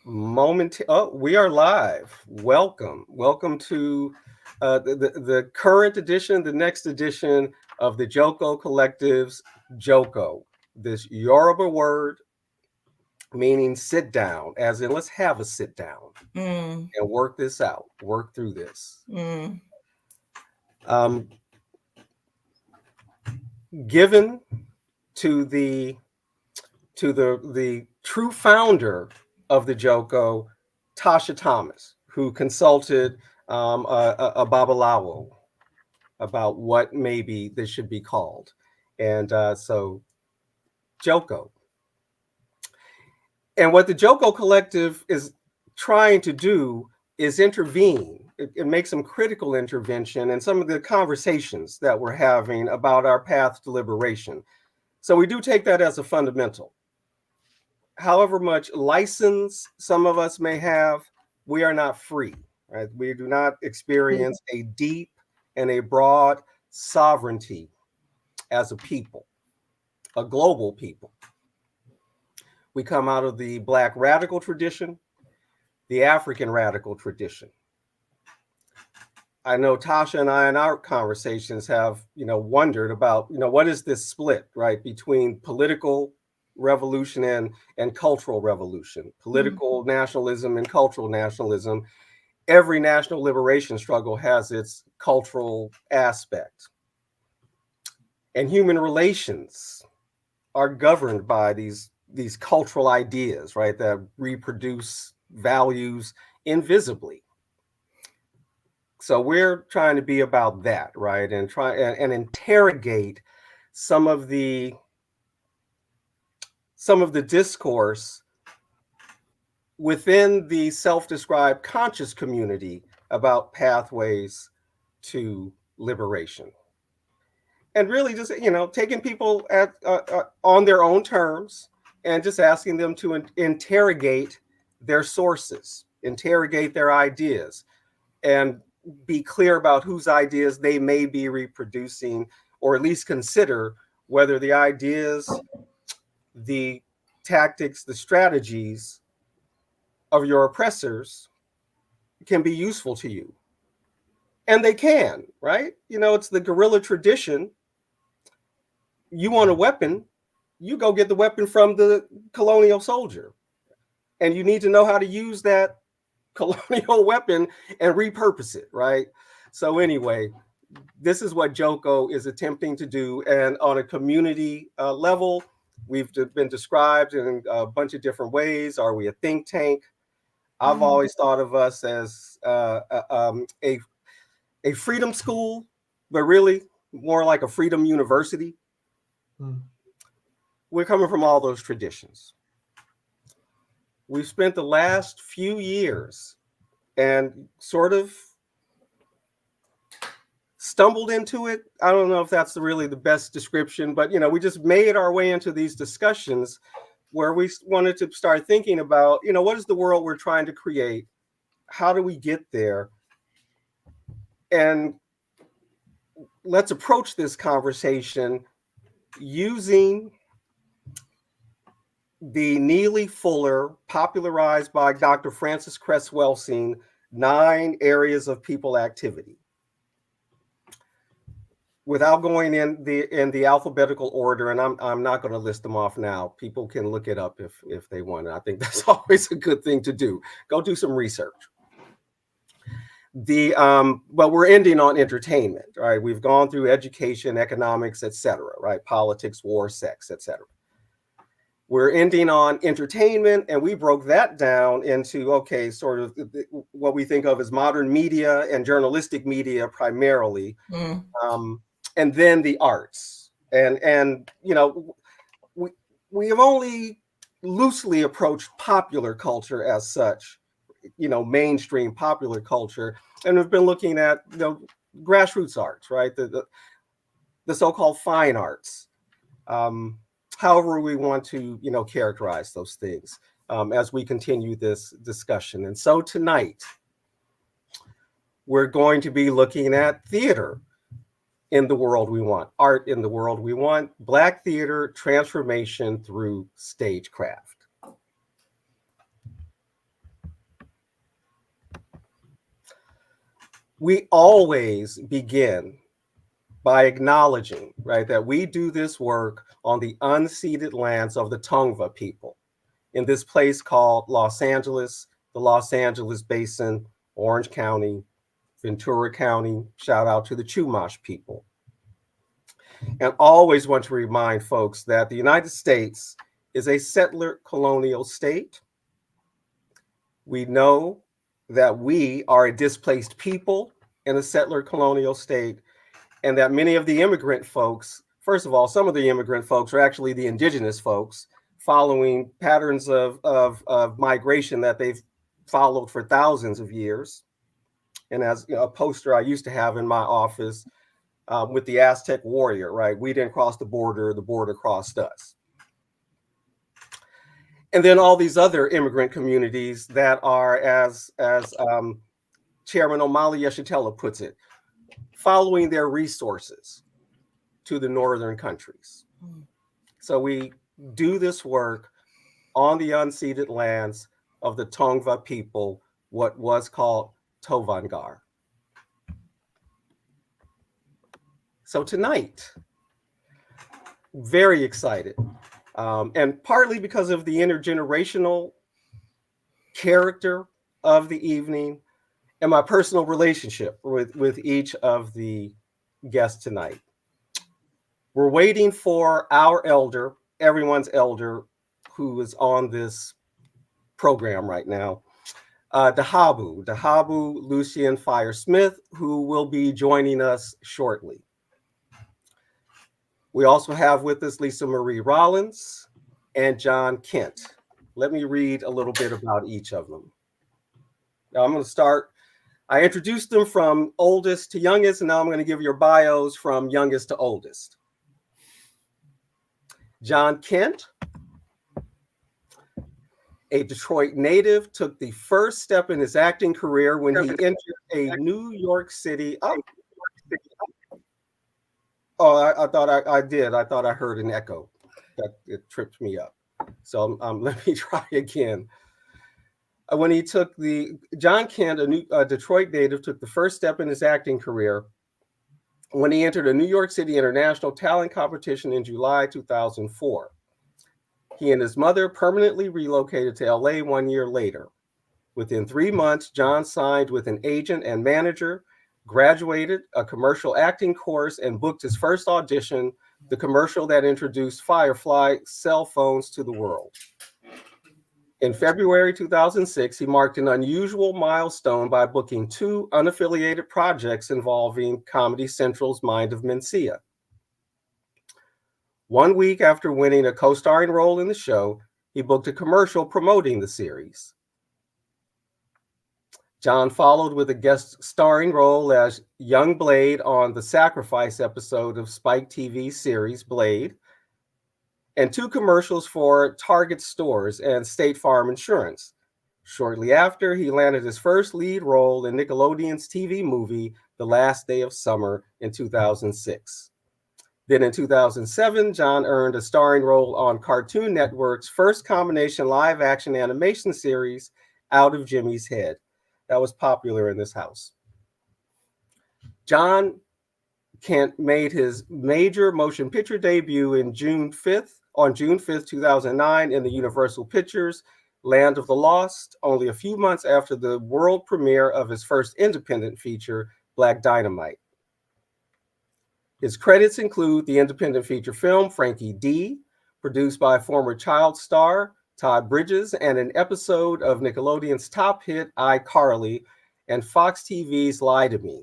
We are live. Welcome to the current edition, the next edition of the Joko Collective's Joko. This Yoruba word meaning sit down, as in let's have a sit down Mm, and work this out, work through this. mm, Um, Given to the true founder of the Joko, Tasha Thomas, who consulted a Babalawo about what maybe this should be called. And so, Joko. And what the Joko Collective is trying to do is intervene. It makes some critical intervention in some of the conversations that we're having about our path to liberation. So we do take that as a fundamental. However much license some of us may have, we are not free, right? We do not mm, experience a deep and a broad sovereignty as a people, a global people. We come out of the Black radical tradition, the African radical tradition. I know Tasha and I in our conversations have, wondered about, what is this split, right, between political revolution and cultural revolution, mm, political nationalism and cultural nationalism. Every national liberation struggle has its cultural aspect. And human relations are governed by these cultural ideas, right, that reproduce values invisibly. So we're trying to be about that, right, and try and interrogate some of the some of the discourse within the self-described conscious community about pathways to liberation, and really just taking people at on their own terms and just asking them to interrogate their sources, interrogate their ideas, and be clear about whose ideas they may be reproducing, or at least consider whether the ideas, the tactics, the strategies of your oppressors can be useful to you. And they can, right? It's the guerrilla tradition. You want a weapon, you go get the weapon from the colonial soldier. And you need to know how to use that colonial weapon and repurpose it, right? So, anyway, this is what Joko is attempting to do. And on a community level, we've been described in a bunch of different ways. Are we a think tank? I've mm, always thought of us as a freedom school, but really more like a freedom university. Mm. We're coming from all those traditions. We've spent the last few years and sort of stumbled into it. I don't know if that's really the best description, but we just made our way into these discussions where we wanted to start thinking about, what is the world we're trying to create? How do we get there? And let's approach this conversation using the Neely Fuller, popularized by Dr. Francis Cress Welsing, 9 areas of people activity. Without going in the alphabetical order, and I'm not going to list them off now. People can look it up if they want. I think that's always a good thing to do. Go do some research. But we're ending on entertainment, right? We've gone through education, economics, etc., right? Politics, war, sex, etc. We're ending on entertainment, and we broke that down into, okay, sort of what we think of as modern media and journalistic media primarily, mm, um, and then the arts. And we we have only loosely approached popular culture as such, mainstream popular culture, and we've been looking at grassroots arts, right? The so-called fine arts. Um, However we want to characterize those things, as we continue this discussion. And so tonight we're going to be looking at theater in the world we want, art in the world we want, Black theater transformation through stagecraft. we always begin by acknowledging, right, that we do this work on the unceded lands of the Tongva people in this place called Los Angeles, the Los Angeles Basin, Orange County, Ventura County. Shout out to the Chumash people. And always want to remind folks that the United States is a settler colonial state. We know that we are a displaced people in a settler colonial state, and that many of the immigrant folks, first of all, some of the immigrant folks are actually the indigenous folks following patterns of migration that they've followed for thousands of years. And as a poster I used to have in my office with the Aztec warrior, right? We didn't cross the border crossed us. And then all these other immigrant communities that are, as Chairman Omali Yeshitela puts it, following their resources to the northern countries. So we do this work on the unceded lands of the Tongva people, what was called Tovangar. So tonight, very excited, and partly because of the intergenerational character of the evening and my personal relationship with each of the guests tonight. We're waiting for our elder, everyone's elder, who is on this program right now, Dahabu Lucien Fiiyer Smith, who will be joining us shortly. We also have with us LisaMare Rollins and John Kent. Let me read a little bit about each of them. Now I'm going to start. I introduced them from oldest to youngest, and now I'm going to give your bios from youngest to oldest. John Kent, a Detroit native, took the first step in his acting career when he entered a New York City. I thought I did. I thought I heard an echo. That it tripped me up. So let me try again. When he took John Kent, a Detroit native, took the first step in his acting career when he entered a New York City International Talent Competition in July 2004. He and his mother permanently relocated to LA 1 year later. Within 3 months, John signed with an agent and manager, graduated a commercial acting course, and booked his first audition, the commercial that introduced Firefly cell phones to the world. In February 2006, he marked an unusual milestone by booking 2 unaffiliated projects involving Comedy Central's Mind of Mencia. 1 week after winning a co-starring role in the show, he booked a commercial promoting the series. John followed with a guest starring role as Young Blade on the Sacrifice episode of Spike TV series Blade, and 2 commercials for Target stores and State Farm Insurance. Shortly after, he landed his first lead role in Nickelodeon's TV movie, The Last Day of Summer, in 2006. Then in 2007, John earned a starring role on Cartoon Network's first combination live-action animation series, Out of Jimmy's Head. That was popular in this house. John Kent made his major motion picture debut on June 5th, 2009 in the Universal Pictures Land of the Lost, only a few months after the world premiere of his first independent feature, Black Dynamite. His credits include the independent feature film Frankie D, produced by former child star Todd Bridges, and an episode of Nickelodeon's top hit iCarly and Fox TV's Lie to Me.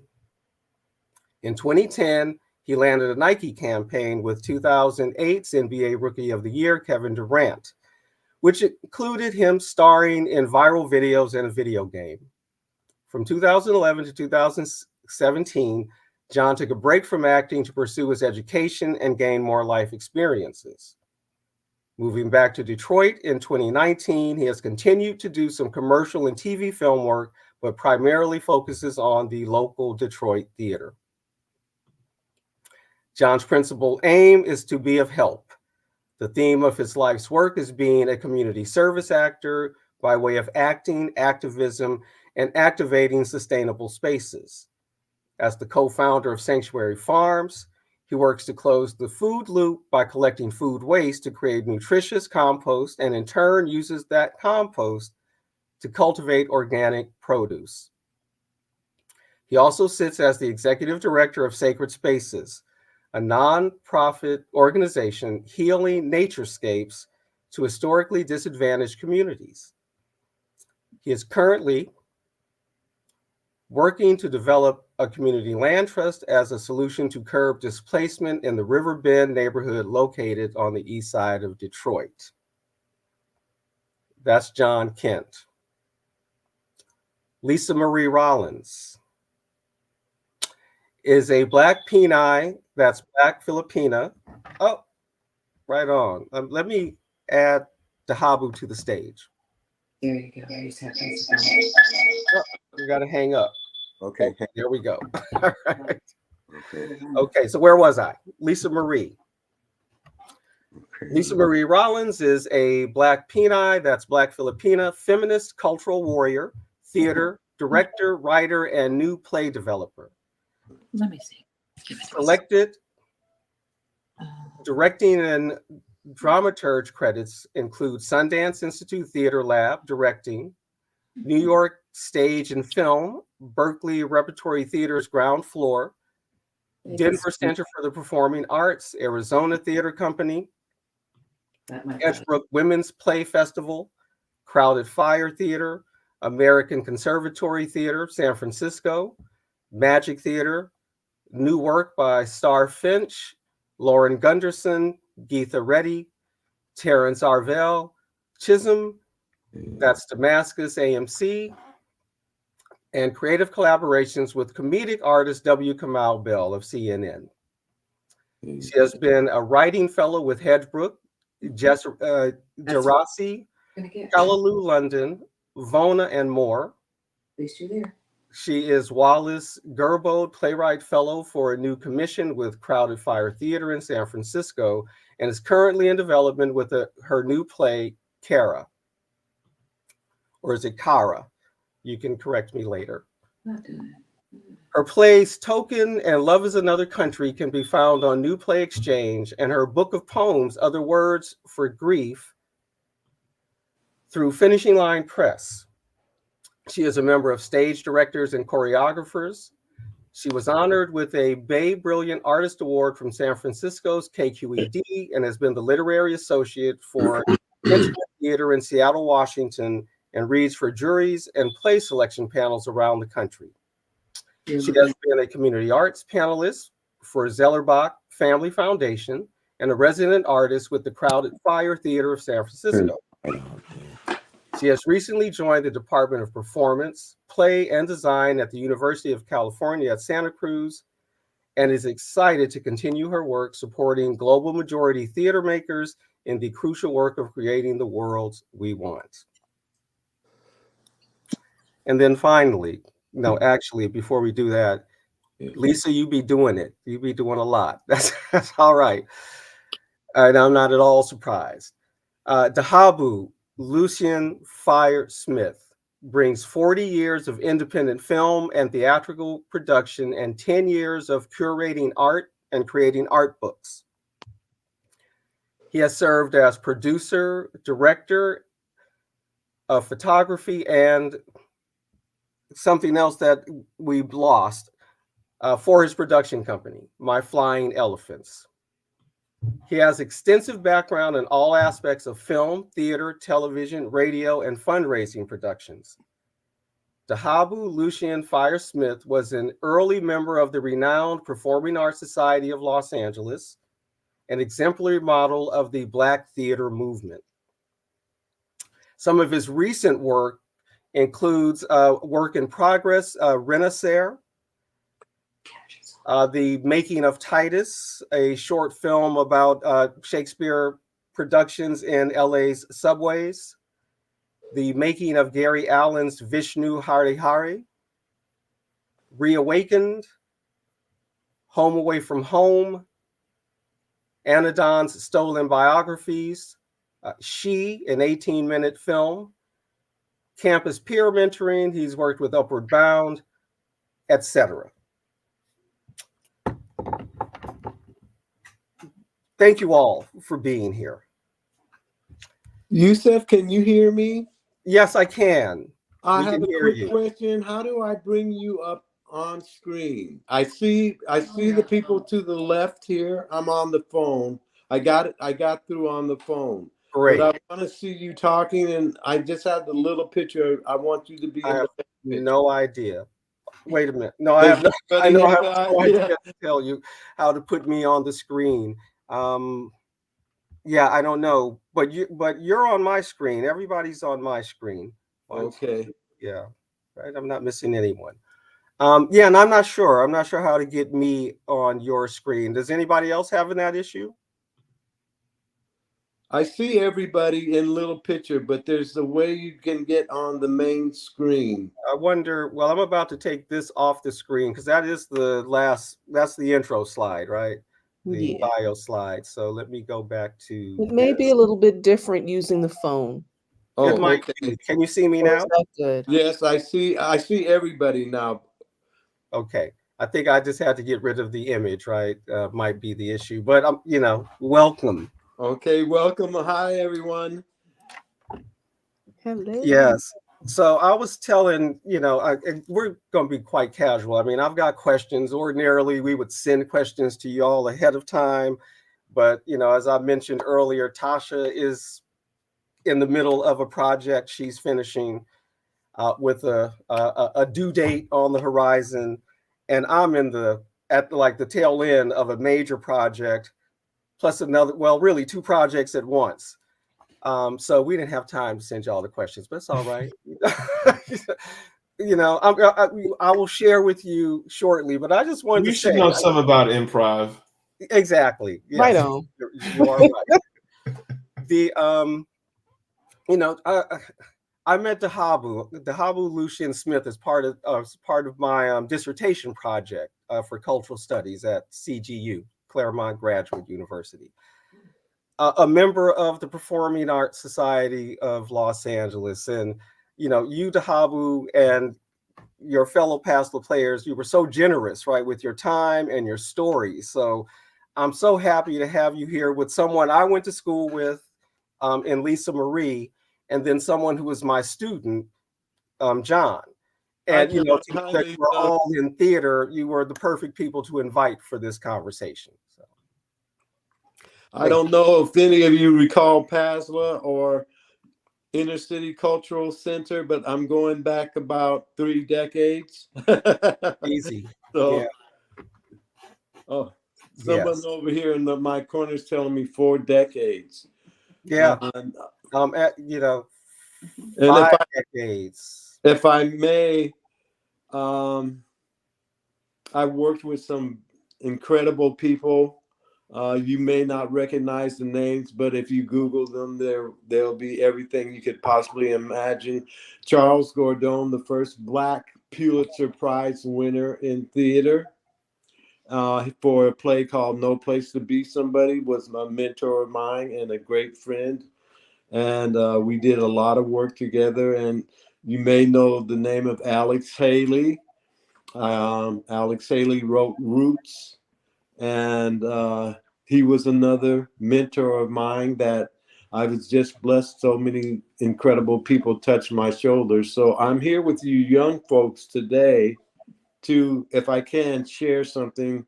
In 2010, he landed a Nike campaign with 2008's NBA Rookie of the Year, Kevin Durant, which included him starring in viral videos and a video game. From 2011 to 2017, John took a break from acting to pursue his education and gain more life experiences. Moving back to Detroit in 2019, he has continued to do some commercial and TV film work, but primarily focuses on the local Detroit theater. John's principal aim is to be of help. The theme of his life's work is being a community service actor by way of acting, activism, and activating sustainable spaces. As the co-founder of Sanctuary Farms, he works to close the food loop by collecting food waste to create nutritious compost, and in turn uses that compost to cultivate organic produce. He also sits as the executive director of Sacred Spaces, a nonprofit organization healing naturescapes to historically disadvantaged communities. He is currently working to develop a community land trust as a solution to curb displacement in the River Bend neighborhood located on the east side of Detroit. That's John Kent. LisaMare Rollins is a Black Peni, that's Black Filipina. Oh, right on. Let me add Dahabu to the stage. There you go. I just have Oh, we got to hang up. Okay. There we go. All right. Okay. Okay, so where was I? LisaMare. Okay. LisaMare Rollins is a Black Peni, that's Black Filipina, feminist cultural warrior, theater, director, writer, and new play developer. Let me see. Selected directing and dramaturge credits include Sundance Institute Theater Lab, directing, New York Stage and Film, Berkeley Repertory Theater's ground floor, Denver Center for the Performing Arts, Arizona Theater Company, Edgebrook Women's Play Festival, Crowded Fire Theater, American Conservatory Theater, San Francisco, Magic Theater, new work by Star Finch, Lauren Gunderson, Geetha Reddy, Terrence Arvell, Chisholm, that's Damascus AMC, and creative collaborations with comedic artist W. Kamau Bell of CNN. She has been a writing fellow with Hedgebrook, Gerasi, Callaloo London, Vona, and more. At least you're there. She is Wallace Gerbo Playwright Fellow for a new commission with Crowded Fire Theater in San Francisco, and is currently in development with her new play, Kara. Or is it Kara? You can correct me later. Her plays Token and Love is Another Country can be found on New Play Exchange, and her book of poems, Other Words for Grief, through Finishing Line Press. She is a member of Stage Directors and Choreographers. She was honored with a Bay Brilliant Artist Award from San Francisco's KQED and has been the literary associate for Intimate Theater in Seattle, Washington, and reads for juries and play selection panels around the country. She has been a community arts panelist for Zellerbach Family Foundation and a resident artist with the Crowded Fire Theater of San Francisco. She has recently joined the Department of Performance, Play, and Design at the University of California at Santa Cruz, and is excited to continue her work supporting global majority theater makers in the crucial work of creating the worlds we want. And then finally, no, actually, before we do that, Lisa, you be doing it. You be doing a lot. That's all right. And I'm not at all surprised. Dahabu, Lucien Fiiyer Smith, brings 40 years of independent film and theatrical production and 10 years of curating art and creating art books. He has served as producer, director of photography, and something else that we've lost for his production company, My Flying Elephants. He has extensive background in all aspects of film, theater, television, radio, and fundraising productions. Dahabu Lucien Fiiyer Smith was an early member of the renowned Performing Arts Society of Los Angeles, an exemplary model of the Black theater movement. Some of his recent work includes work in progress, Renaissance, The Making of Titus, a short film about Shakespeare productions in LA's subways, The Making of Gary Allen's Vishnu Hari Hari, Reawakened, Home Away from Home, Anadon's Stolen Biographies, She, an 18-minute film, Campus Peer Mentoring, he's worked with Upward Bound, etc. thank you all for being here. Yusef, can you hear me? Yes, I can. I We have can a hear quick you. question. How do I bring you up on screen? I see the people to the left here. I'm on the phone. I got through on the phone. Great. But I want to see you talking, and I just have the little picture. I want you to be I in have the picture. no idea. Wait a minute. No, I have no, I know I have no idea to tell you how to put me on the screen. Yeah, I don't know, but you're on my screen. Everybody's on my screen. Okay. Yeah, right. I'm not missing anyone. Yeah, and I'm not sure. I'm not sure how to get me on your screen. Does anybody else having that issue? I see everybody in little picture, but there's a way you can get on the main screen. I wonder. Well, I'm about to take this off the screen because that is the last. That's the intro slide, right? The bio slide. So let me go back to. It may be a little bit different using the phone. It Oh, might okay. be. Can you see me Or now? is that good? Yes, I see everybody now. Okay. I think I just had to get rid of the image, right? Might be the issue, but welcome. Okay, welcome. Hi, everyone. Hello. Yes. So I was telling, and we're going to be quite casual. I mean, I've got questions. Ordinarily, we would send questions to y'all ahead of time. But, as I mentioned earlier, Tasha is in the middle of a project she's finishing with a due date on the horizon. And I'm at like the tail end of a major project, plus another, well, really two projects at once. So we didn't have time to send you all the questions, but it's all right. I will share with you shortly, but I just wanted You to should say know something about improv. exactly. Yes, Right on. you are right. The I met Dahabu Lucien Smith as part of my dissertation project for cultural studies at CGU, Claremont Graduate University. A member of the Performing Arts Society of Los Angeles. And, you, Dahabu, and your fellow Pastel players, you were so generous, right, with your time and your stories. So I'm so happy to have you here with someone I went to school with in LisaMare, and then someone who was my student, John. And, that you were all in theater, you were the perfect people to invite for this conversation. So. I don't know if any of you recall PASLA or Inner City Cultural Center, but I'm going back about 3 decades. Easy. So, yeah. Oh, someone over here in my corner is telling me 4 decades. Yeah. And 5 decades. If I may, I worked with some incredible people. You may not recognize the names, but if you Google them, there'll be everything you could possibly imagine. Charles Gordon, the first Black Pulitzer Prize winner in theater for a play called No Place to Be Somebody, was a mentor of mine and a great friend. And we did a lot of work together. And you may know the name of Alex Haley. Alex Haley wrote Roots, and he was another mentor of mine that I was just blessed. So many incredible people touched my shoulders. So I'm here with you young folks today to, if I can, share something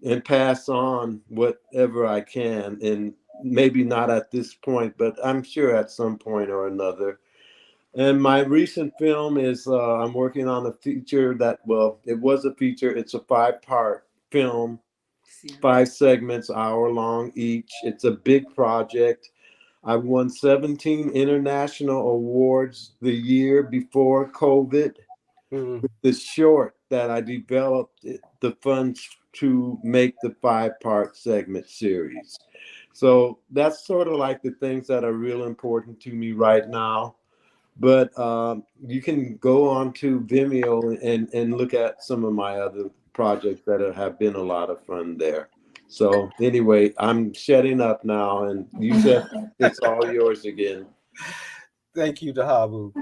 and pass on whatever I can. And maybe not at this point, but I'm sure at some point or another. And my recent film is I'm working on a feature it was a feature. It's a 5-part film, 5 segments, hour long each. It's a big project. I won 17 international awards the year before COVID. The short that I developed the funds to make the 5-part segment series. So that's sort of like the things that are real important to me right now. But you can go on to Vimeo and look at some of my other projects that have been a lot of fun there. So anyway, I'm shutting up now, and you said it's all yours again. Thank you, Dahabu.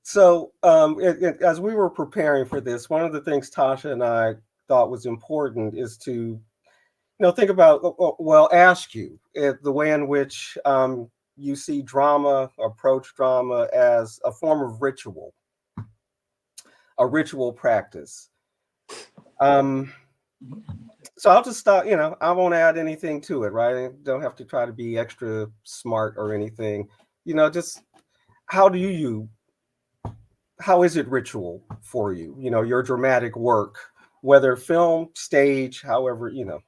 So as we were preparing for this, one of the things Tasha and I thought was important is to think about, well, ask you the way in which you see drama, approach drama as a form of ritual, a ritual practice. So I'll just stop, I won't add anything to it, right? I don't have to try to be extra smart or anything. Just how is it ritual for you? Your dramatic work, whether film, stage, however, and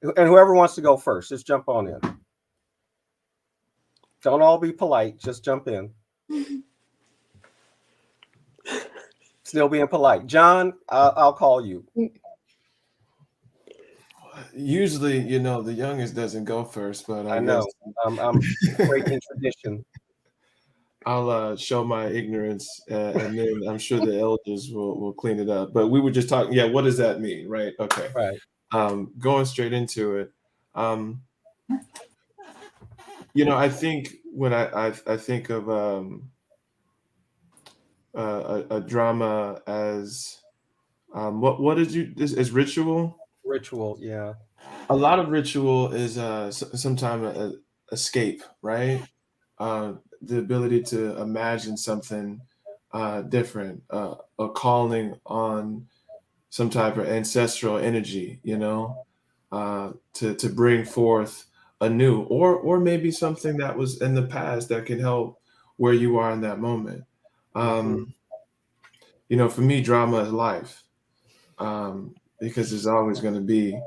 whoever wants to go first, just jump on in. Don't all be polite, just jump in. Still being polite. John, I'll call you. Usually, the youngest doesn't go first, but I know. guess I'm breaking tradition. I'll show my ignorance, and then I'm sure the elders will clean it up. But we were just talking. Yeah, what does that mean, right? Okay. Right. Going straight into it. I think when I think of a drama as what did you this is ritual? Ritual, yeah. A lot of ritual is sometimes a escape, right? The ability to imagine something different, a calling on some type of ancestral energy, to bring forth a new, or maybe something that was in the past that can help where you are in that moment. For me, drama is life, because there's always going to be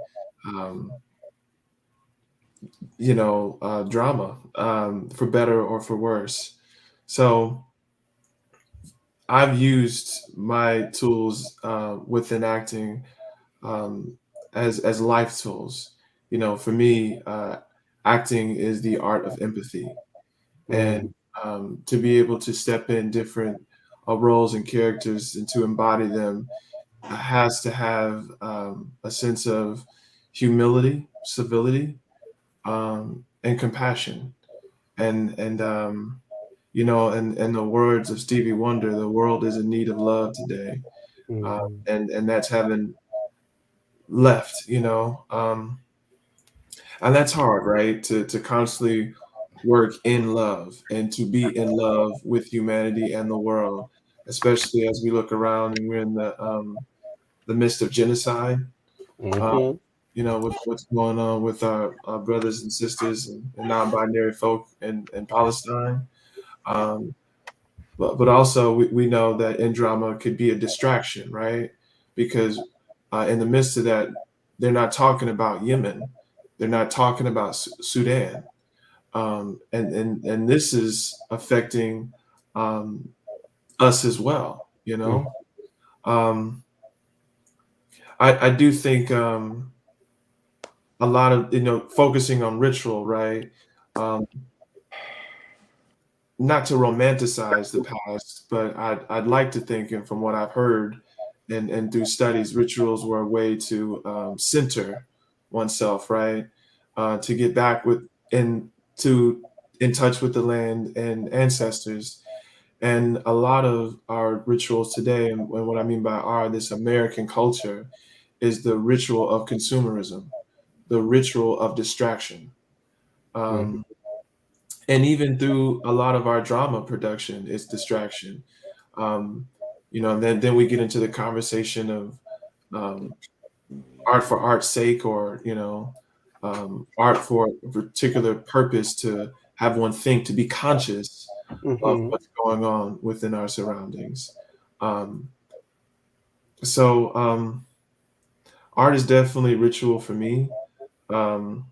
drama, for better or for worse. So I've used my tools within acting as life tools. For me, acting is the art of empathy, and to be able to step in different roles and characters and to embody them has to have a sense of humility, civility, and compassion. And in the words of Stevie Wonder, the world is in need of love today. And that's having left, and that's hard, right? To constantly work in love and to be in love with humanity and the world, especially as we look around and we're in the midst of genocide. What's going on with our brothers and sisters and non-binary folk in Palestine. But also we know that in drama could be a distraction, right? Because in the midst of that, they're not talking about Yemen. They're not talking about Sudan. And this is affecting us as well, I do think a lot of, focusing on ritual, right? Not to romanticize the past, but I'd like to think, and from what I've heard and through studies, rituals were a way to center oneself, right? To get back in touch with the land and ancestors. And a lot of our rituals today, and what I mean by this American culture, is the ritual of consumerism, the ritual of distraction. And even through a lot of our drama production, it's distraction. Then we get into the conversation of art for art's sake, or art for a particular purpose, to have one think, to be conscious of what's going on within our surroundings. So art is definitely ritual for me. But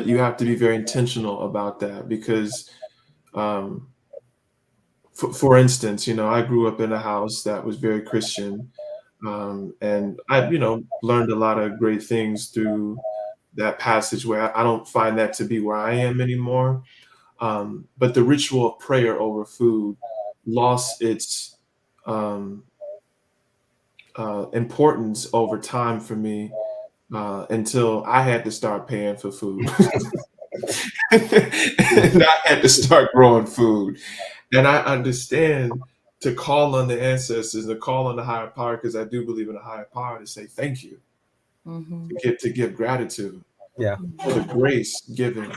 you have to be very intentional about that, because for instance, I grew up in a house that was very Christian, and I learned a lot of great things through that passage, where I don't find that to be where I am anymore. But the ritual of prayer over food lost its importance over time for me, until I had to start paying for food. And I had to start growing food. And I understand, to call on the ancestors, to call on the higher power, because I do believe in a higher power, to say thank you, to give gratitude Yeah. for the grace given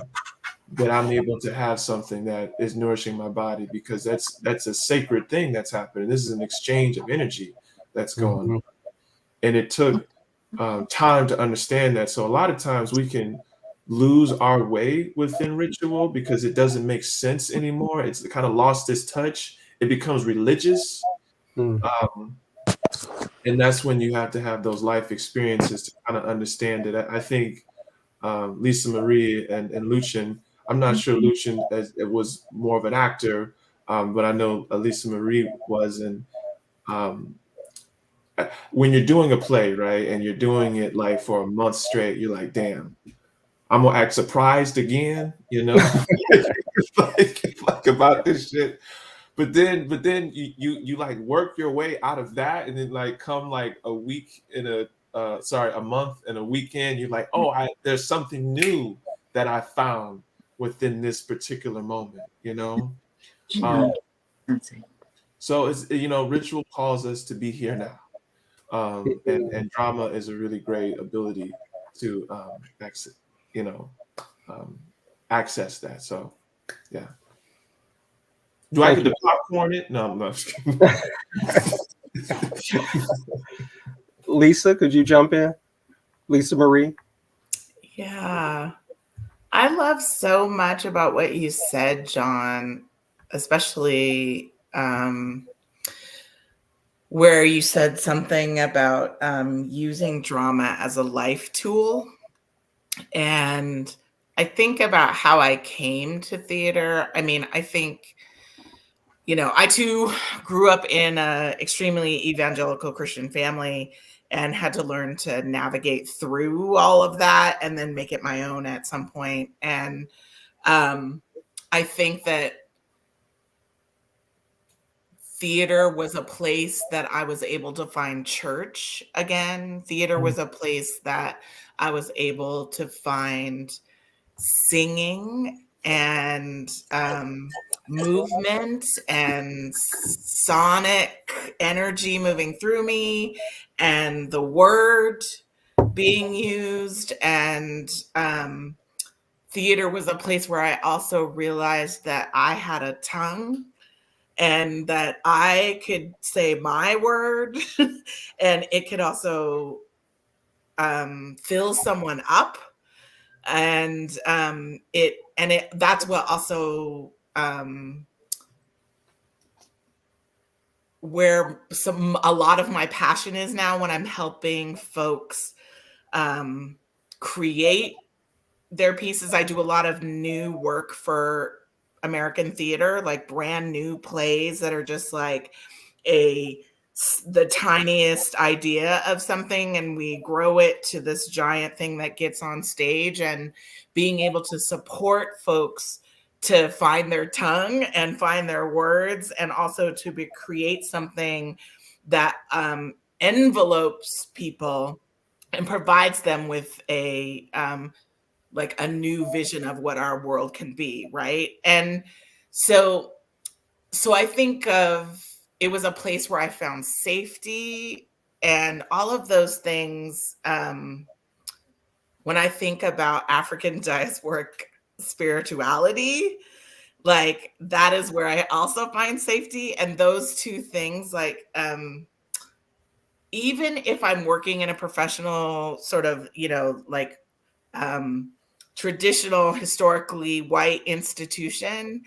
that I'm able to have something that is nourishing my body, because that's a sacred thing that's happening. This is an exchange of energy that's going on, and it took time to understand that. So a lot of times we can lose our way within ritual because it doesn't make sense anymore. It's kind of lost its touch. It becomes religious. Mm. And that's when you have to have those life experiences to kind of understand it. I think Lisa Marie and Lucien, I'm not sure Lucien it was more of an actor, but I know Lisa Marie was. And when you're doing a play, right, and you're doing it like for a month straight, you're like, damn, I'm gonna act surprised again, like about this shit. But then you like work your way out of that, and then like come like a week in a month and a weekend, you're like, oh, there's something new that I found within this particular moment, So it's ritual calls us to be here now. And drama is a really great ability to access that. So yeah. Do I get to popcorn it? No, I'm not just kidding. Lisa, could you jump in? Lisa Marie? Yeah. I love so much about what you said, John, especially where you said something about using drama as a life tool. And I think about how I came to theater. I mean, I think, I too grew up in an extremely evangelical Christian family and had to learn to navigate through all of that and then make it my own at some point. And I think that theater was a place that I was able to find church again. Theater was a place that I was able to find singing and movement and sonic energy moving through me and the word being used. And theater was a place where I also realized that I had a tongue and that I could say my word and it could also fill someone up. And that's what also where a lot of my passion is now when I'm helping folks create their pieces. I do a lot of new work for American theater, like brand new plays that are just like the tiniest idea of something, and we grow it to this giant thing that gets on stage. And being able to support folks to find their tongue and find their words, and also to create something that envelopes people and provides them with a new vision of what our world can be, right? And so I think it was a place where I found safety and all of those things. When I think about African diasporic spirituality, like that is where I also find safety. And those two things, like even if I'm working in a professional sort of, traditional, historically white institution,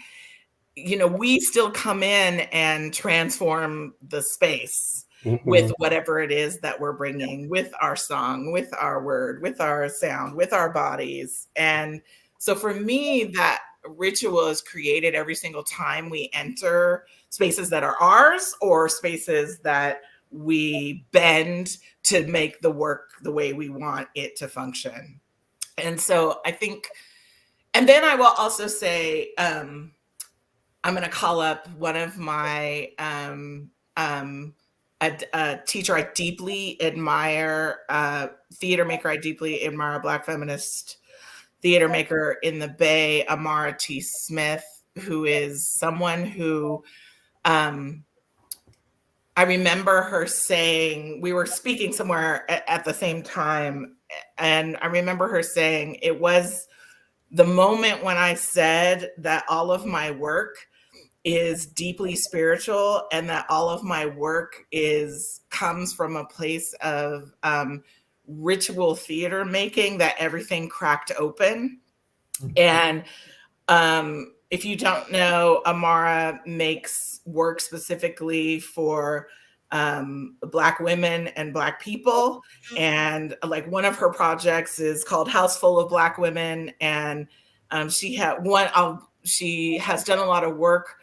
we still come in and transform the space with whatever it is that we're bringing, with our song, with our word, with our sound, with our bodies. And so for me, that ritual is created every single time we enter spaces that are ours or spaces that we bend to make the work the way we want it to function. And so I think, and then I will also say, I'm going to call up one of my, a teacher I deeply admire, theater maker I deeply admire, a Black feminist theater maker in the Bay, Amara T. Smith, who is someone who I remember her saying, we were speaking somewhere at the same time, and I remember her saying it was the moment when I said that all of my work is deeply spiritual and that all of my work comes from a place of ritual theater making, that everything cracked open. And if you don't know, Amara makes work specifically for Black women and Black people. And like one of her projects is called House Full of Black Women. And she has done a lot of work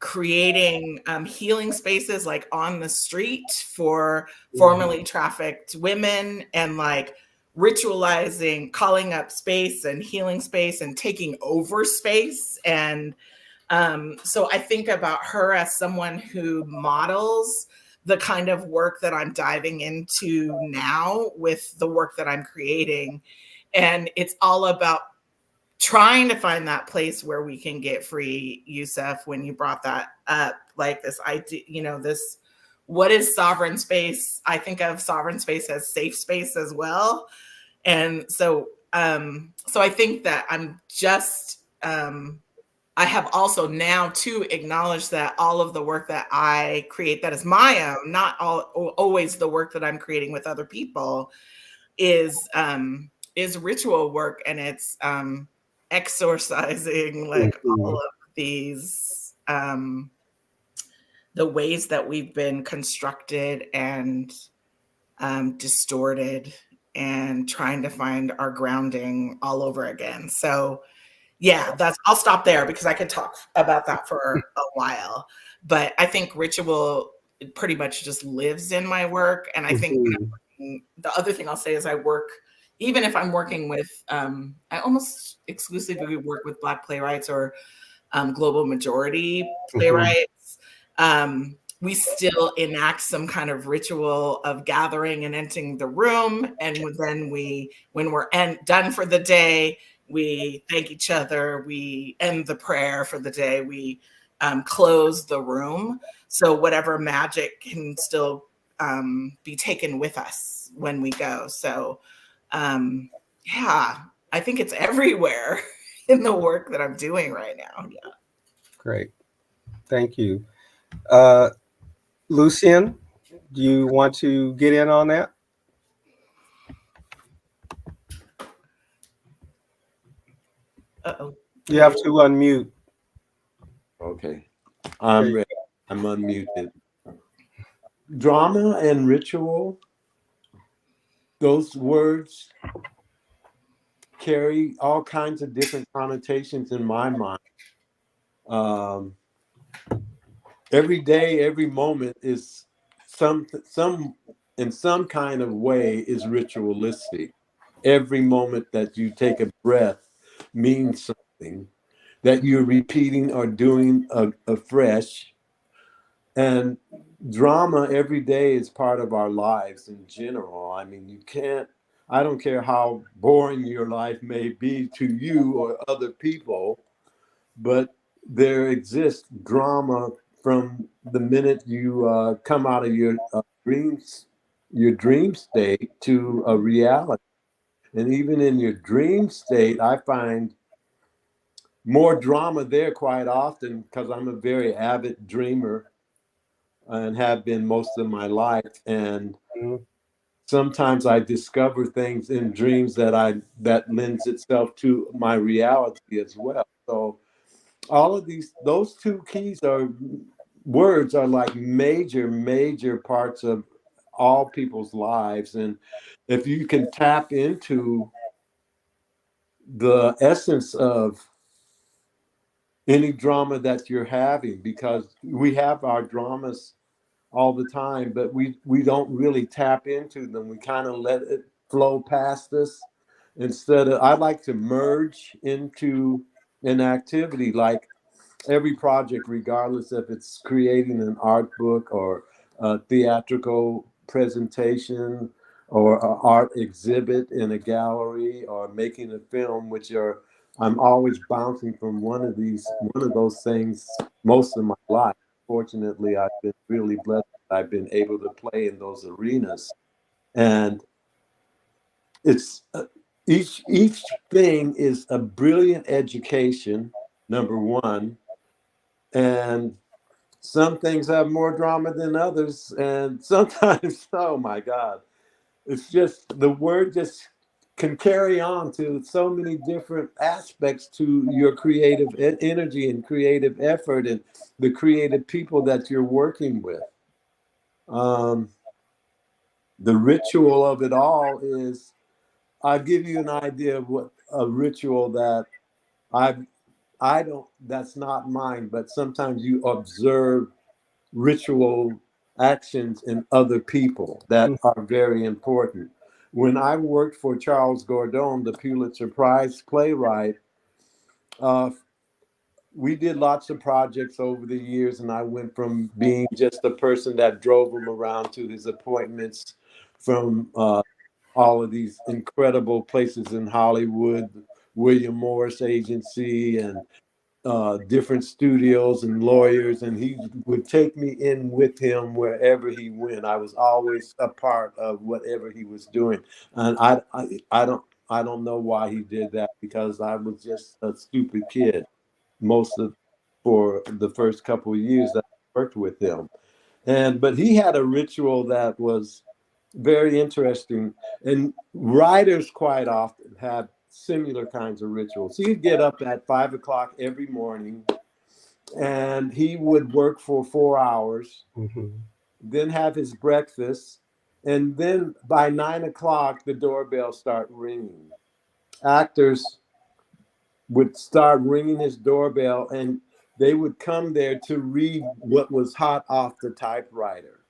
creating healing spaces like on the street for formerly trafficked women, and like ritualizing, calling up space and healing space and taking over space. And so I think about her as someone who models the kind of work that I'm diving into now with the work that I'm creating. And it's all about trying to find that place where we can get free. Yusuf, when you brought that up, like this idea, this, what is sovereign space? I think of sovereign space as safe space as well. And so I think that I'm just I have also now to acknowledge that all of the work that I create that is my own, not always the work that I'm creating with other people, is ritual work, and it's exorcising like all of these the ways that we've been constructed and distorted, and trying to find our grounding all over again. So yeah, I'll stop there because I could talk about that for a while. But I think ritual pretty much just lives in my work. And I think the other thing I'll say is I work, even if I'm working with, I almost exclusively work with Black playwrights or global majority playwrights. We still enact some kind of ritual of gathering and entering the room. And then when we're done for the day, we thank each other, we end the prayer for the day, we close the room. So whatever magic can still be taken with us when we go. So yeah, I think it's everywhere in the work that I'm doing right now. Yeah. Great. Thank you. Lucien, do you want to get in on that? Uh-oh. You have to unmute. Okay. I'm ready. I'm unmuted. Drama and ritual, those words carry all kinds of different connotations in my mind. Every day, every moment is some in some kind of way is ritualistic. Every moment that you take a breath means something that you're repeating or doing afresh. And drama every day is part of our lives in general. I mean, I don't care how boring your life may be to you or other people, but there exists drama from the minute you come out of your dream state to a reality. And even in your dream state, I find more drama there quite often because I'm a very avid dreamer and have been most of my life. And sometimes I discover things in dreams that lends itself to my reality as well. So all of those two words are like major parts of all people's lives. And if you can tap into the essence of any drama that you're having, because we have our dramas all the time, but we don't really tap into them. We kind of let it flow past us. I like to merge into an activity, like every project, regardless if it's creating an art book or a theatrical presentation or an art exhibit in a gallery or making a film, I'm always bouncing from one of those things most of my life. fortunately, I've been really blessed. I've been able to play in those arenas, and it's each thing is a brilliant education. Number one, and some things have more drama than others, and sometimes, oh my God, it's just the word just can carry on to so many different aspects to your creative energy and creative effort and the creative people that you're working with. Um, the ritual of it all is, I'll give you an idea of what a ritual that I've, I don't, that's not mine, but sometimes you observe ritual actions in other people that are very important. When I worked for Charles Gordon, the Pulitzer Prize playwright, uh, we did lots of projects over the years, and I went from being just a person that drove him around to his appointments from all of these incredible places in Hollywood, William Morris Agency, and different studios and lawyers, and he would take me in with him wherever he went. I was always a part of whatever he was doing, and I don't know why he did that, because I was just a stupid kid most of for the first couple of years that I worked with him. But he had a ritual that was very interesting, and writers quite often have similar kinds of rituals. He'd get up at 5 o'clock every morning, and he would work for 4 hours, then have his breakfast, and then by 9 o'clock the doorbell start ringing. Actors would start ringing his doorbell, and they would come there to read what was hot off the typewriter.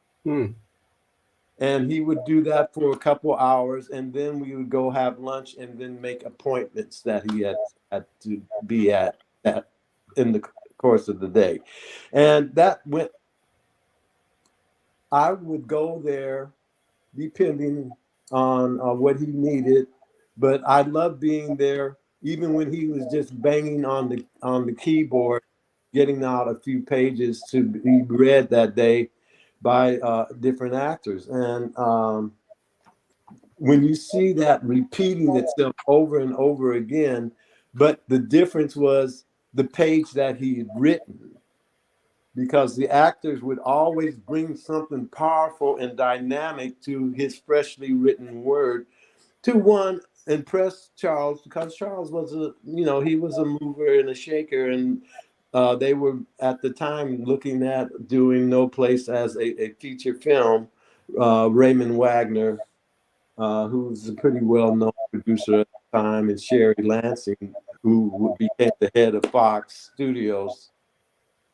And he would do that for a couple hours, and then we would go have lunch and then make appointments that he had to be at in the course of the day. And that went, I would go there depending on what he needed, but I loved being there even when he was just banging on the keyboard, getting out a few pages to be read that day by different actors. And when you see that repeating itself over and over again, but the difference was the page that he had written, because the actors would always bring something powerful and dynamic to his freshly written word to one impress Charles, because Charles was he was a mover and a shaker, and they were at the time looking at doing No Place as a feature film. Raymond Wagner, who's a pretty well-known producer at the time, and Sherry Lansing, who became the head of Fox Studios,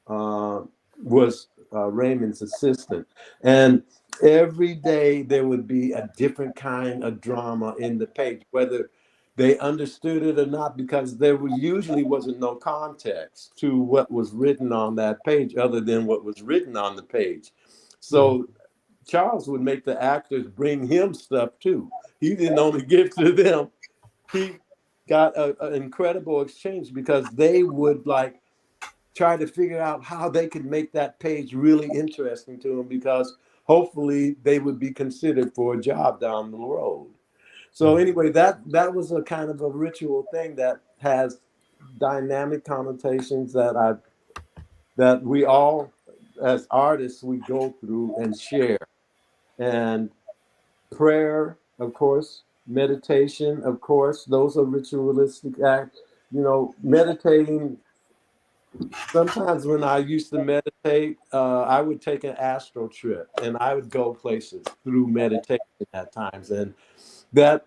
was Raymond's assistant. And every day there would be a different kind of drama in the page, whether they understood it or not, because there usually wasn't no context to what was written on that page other than what was written on the page. So Charles would make the actors bring him stuff too. He didn't only give to them. He got an incredible exchange, because they would try to figure out how they could make that page really interesting to him, because hopefully they would be considered for a job down the road. So anyway, that was a kind of a ritual thing that has dynamic connotations that we all as artists we go through and share. And prayer, of course, meditation, of course, those are ritualistic acts. Meditating. Sometimes when I used to meditate, I would take an astral trip, and I would go places through meditation at times. And that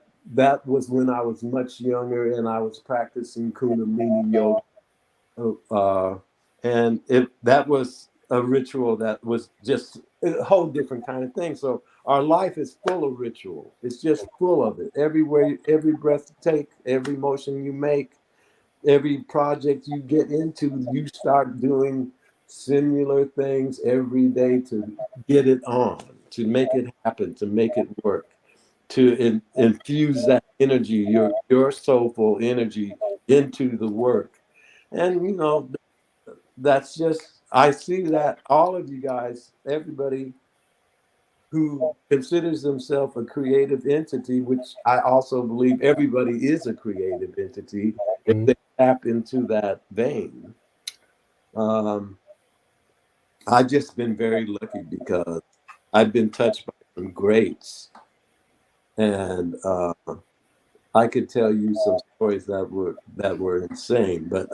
was when I was much younger, and I was practicing Kundalini yoga. And that was a ritual that was just a whole different kind of thing. So our life is full of ritual. It's just full of it. Everywhere, every breath you take, every motion you make, every project you get into, you start doing similar things every day to get it on, to make it happen, to make it work, to infuse that energy, your soulful energy, into the work. And that's just I see that all of you guys, everybody who considers themselves a creative entity, which I also believe everybody is a creative entity if they tap into that vein. I've just been very lucky because I've been touched by some greats, and I could tell you some stories that were insane, but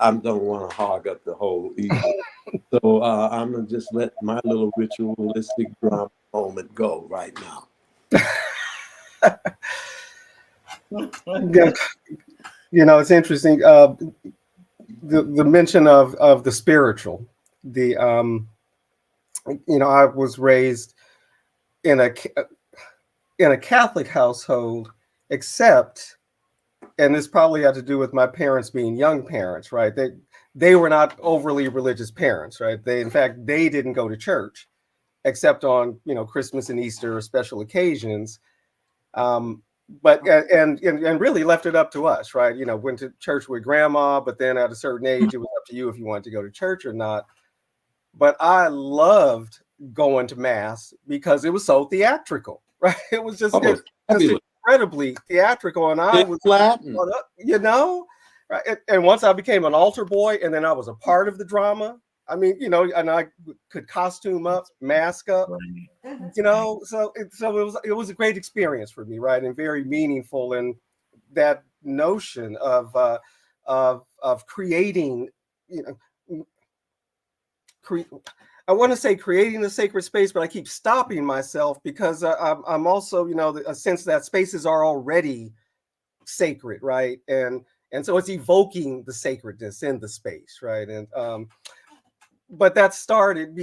I don't want to hog up the whole evening. So I'm gonna just let my little ritualistic drama moment go right now. Yeah, it's interesting. The mention of the spiritual. I was raised in a Catholic household, except, and this probably had to do with my parents being young parents, right? They were not overly religious parents, right? In fact, they didn't go to church except on Christmas and Easter or special occasions. But really left it up to us, right? Went to church with grandma, but then at a certain age, it was up to you if you wanted to go to church or not. But I loved going to mass because it was so theatrical, right? It was just incredibly theatrical, and I was Latin, right? And once I became an altar boy, and then I was a part of the drama. I mean, and I could costume up, mask up, so it was a great experience for me, right? And very meaningful. And that notion of creating, I want to say creating a sacred space, but I keep stopping myself because I'm also, a sense that spaces are already sacred, right? And so it's evoking the sacredness in the space, right? And but that started,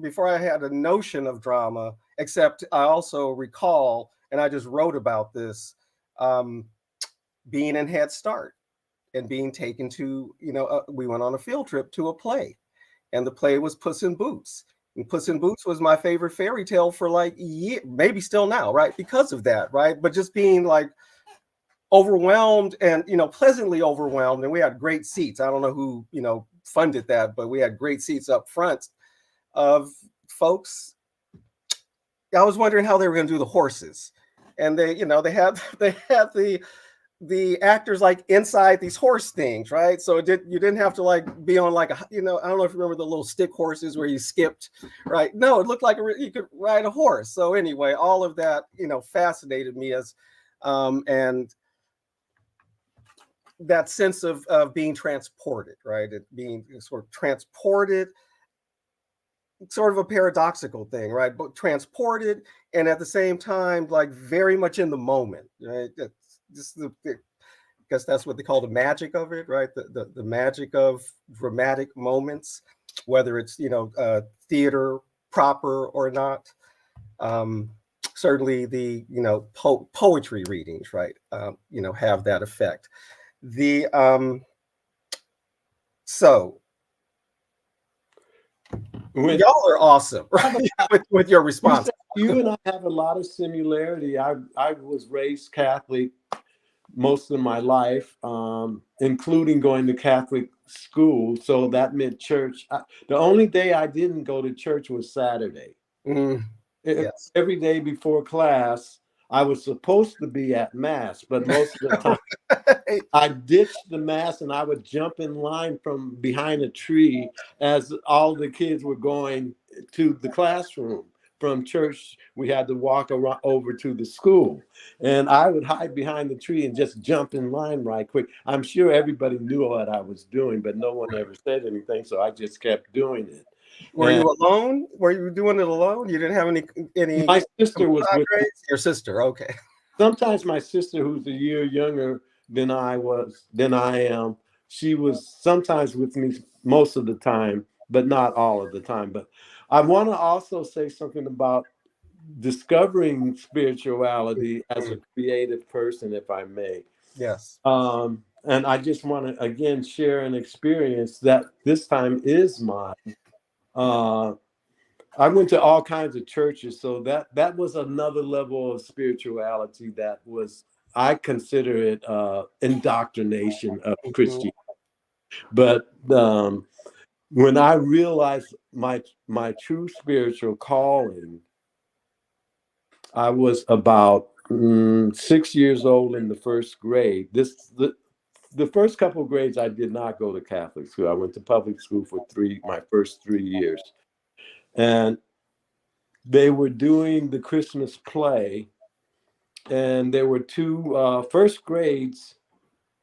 before I had a notion of drama, except I also recall, and I just wrote about this, being in Head Start and being taken to, we went on a field trip to a play, and the play was Puss in Boots. And Puss in Boots was my favorite fairy tale for like a year, maybe still now, right? Because of that, right? But just being like overwhelmed and, pleasantly overwhelmed. And we had great seats. I don't know who, funded that, but we had great seats up front of folks. I was wondering how they were going to do the horses, and they had the actors like inside these horse things, right? So you didn't have to like be on like I don't know if you remember the little stick horses where you skipped, right? No, it looked like you could ride a horse. So anyway, all of that fascinated me as and that sense of being transported, right? It being sort of transported, sort of a paradoxical thing, right? But transported and at the same time, like very much in the moment, right? That's just I guess that's what they call the magic of it, right? The magic of dramatic moments, whether it's theater proper or not. Certainly the poetry readings, right? Have that effect. So y'all are awesome, right? with your response. You and I have a lot of similarity. I was raised Catholic most of my life, including going to Catholic school. So that meant church. The only day I didn't go to church was Saturday. Yes. Every day before class, I was supposed to be at mass, but most of the time I ditched the mass and I would jump in line from behind a tree as all the kids were going to the classroom. From church, we had to walk around over to the school, and I would hide behind the tree and just jump in line right quick. I'm sure everybody knew what I was doing, but no one ever said anything, so I just kept doing it. Were you alone? Were you doing it alone? You didn't have any? My sister was with me. Your sister, okay. Sometimes my sister, who's a year younger than I am, she was sometimes with me most of the time, but not all of the time. But I want to also say something about discovering spirituality as a creative person, if I may. Yes. And I just want to again share an experience that this time is mine. I went to all kinds of churches, so that was another level of spirituality that was, I consider it indoctrination of Christianity. But when I realized my true spiritual calling, I was about 6 years old in the first grade. The first couple of grades, I did not go to Catholic school. I went to public school for my first 3 years. And they were doing the Christmas play, and there were two first grades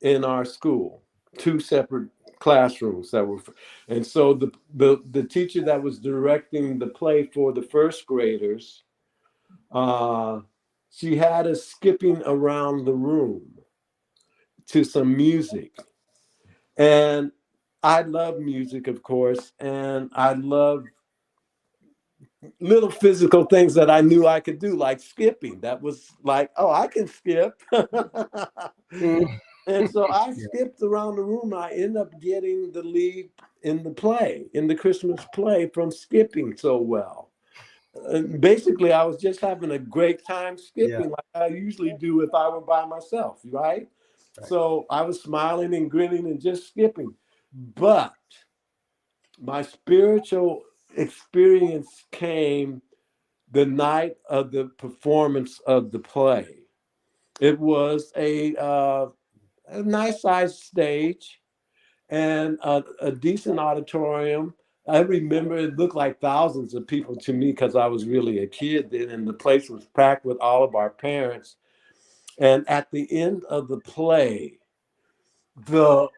in our school, two separate classrooms that were, and so the teacher that was directing the play for the first graders, she had us skipping around the room to some music. And I love music, of course, and I love little physical things that I knew I could do, like skipping. That was like, oh, I can skip. And so I skipped around the room. I ended up getting the lead in the play, in the Christmas play, from skipping so well. Basically, I was just having a great time skipping, like I usually do if I were by myself, right? So I was smiling and grinning and just skipping. But my spiritual experience came the night of the performance of the play. It was a nice sized stage and a decent auditorium. I remember it looked like thousands of people to me because I was really a kid then, and the place was packed with all of our parents. And at the end of the play, the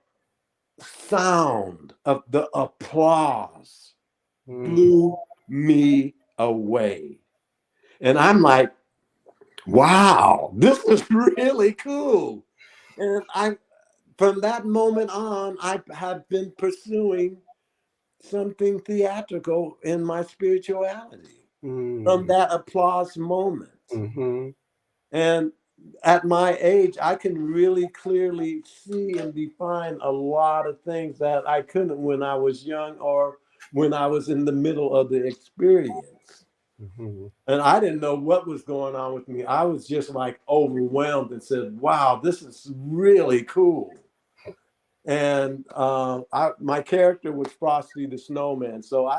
sound of the applause blew me away. And I'm like, wow, this is really cool. And from that moment on, I have been pursuing something theatrical in my spirituality from that applause moment. And at my age, I can really clearly see and define a lot of things that I couldn't when I was young or when I was in the middle of the experience. And I didn't know what was going on with me. I was just like overwhelmed and said, wow, this is really cool. And my character was Frosty the Snowman. So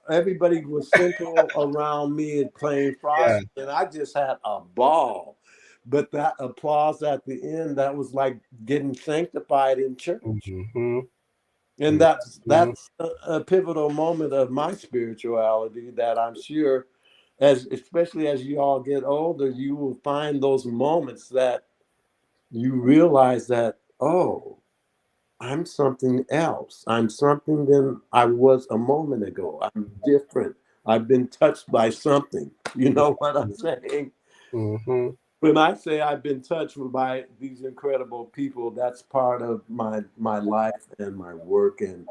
everybody was central around me and playing Frosty. And I just had a ball. But that applause at the end, that was like getting sanctified in church. And that's a pivotal moment of my spirituality that I'm sure, especially as you all get older, you will find those moments that you realize that, oh, I'm something else. I'm something than I was a moment ago. I'm different. I've been touched by something. You know what I'm saying? When I say I've been touched by these incredible people, that's part of my life and my work. And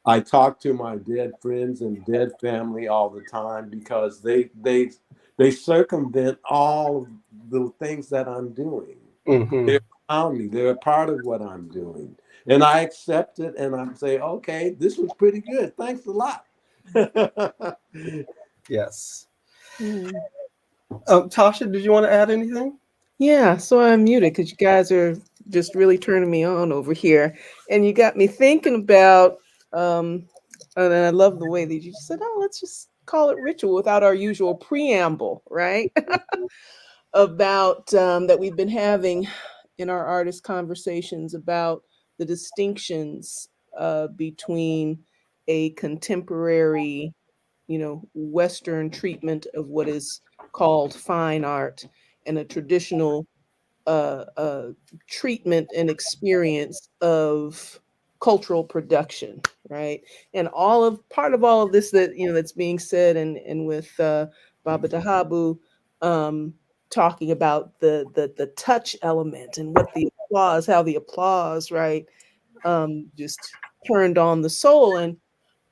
I talk to my dead friends and dead family all the time because they circumvent all the things that I'm doing. They're around me. They're a part of what I'm doing. And I accept it and I say, okay, this was pretty good. Thanks a lot. Yes. Tasha, did you want to add anything? Yeah, so I'm muted because you guys are just really turning me on over here. And you got me thinking about, and I love the way that you just said, oh, let's just call it ritual without our usual preamble, right? About that we've been having in our artist conversations about the distinctions between a contemporary, Western treatment of what is called fine art and a traditional treatment and experience of cultural production, right? And part of all of this that that's being said, and with Baba Dahabu talking about the touch element and how the applause, right, just turned on the soul. And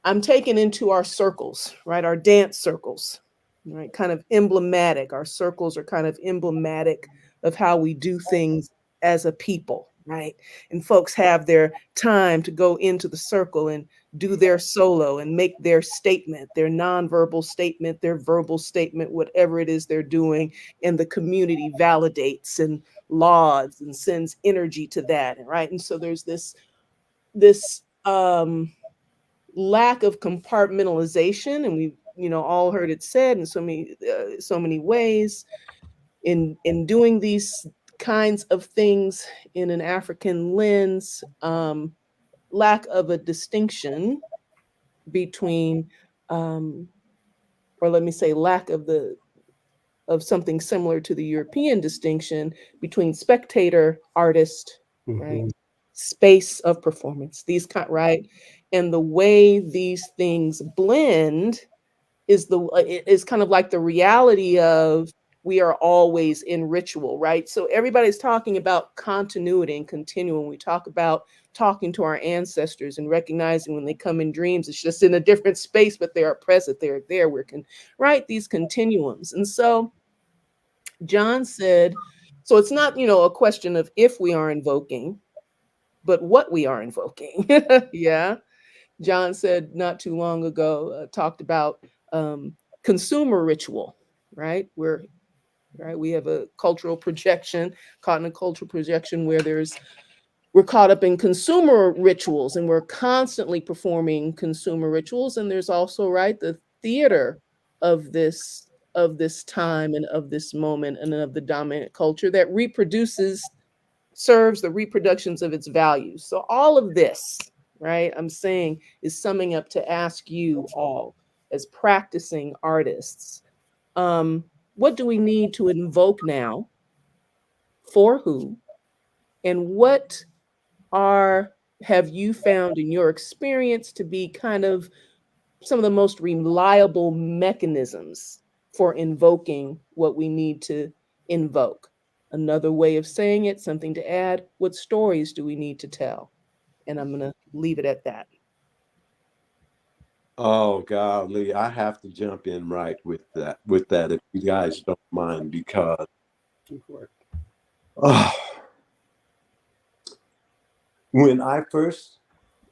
I'm taken into our circles, right, our dance circles, right, kind of emblematic. Our circles are kind of emblematic of how we do things as a people, right? And folks have their time to go into the circle and do their solo and make their statement, their nonverbal statement, their verbal statement, whatever it is they're doing, and the community validates and lauds and sends energy to that, right? And so there's this lack of compartmentalization, and we all heard it said in so many ways, in doing these kinds of things in an African lens, lack of a distinction between, or let me say, lack of something similar to the European distinction between spectator, artist, right, Mhm. space of performance, right, and the way these things blend is kind of like the reality of we are always in ritual, right? So everybody's talking about continuity and continuum. We talk about talking to our ancestors and recognizing when they come in dreams, it's just in a different space, but they are present. They're there. Right, these continuums. And so John said, so it's not, a question of if we are invoking, but what we are invoking. Yeah. John said not too long ago, talked about consumer ritual, right? We have a cultural projection, caught in a cultural projection where we're caught up in consumer rituals and we're constantly performing consumer rituals. And there's also, right, the theater of this time and of this moment and of the dominant culture that serves the reproductions of its values. So all of this, right, I'm saying, is summing up to ask you all as practicing artists, what do we need to invoke now, for who, and what have you found in your experience to be kind of some of the most reliable mechanisms for invoking what we need to invoke? Another way of saying it, something to add, what stories do we need to tell? And I'm going to leave it at that. Oh, golly, I have to jump in right with that, if you guys don't mind, because oh, when I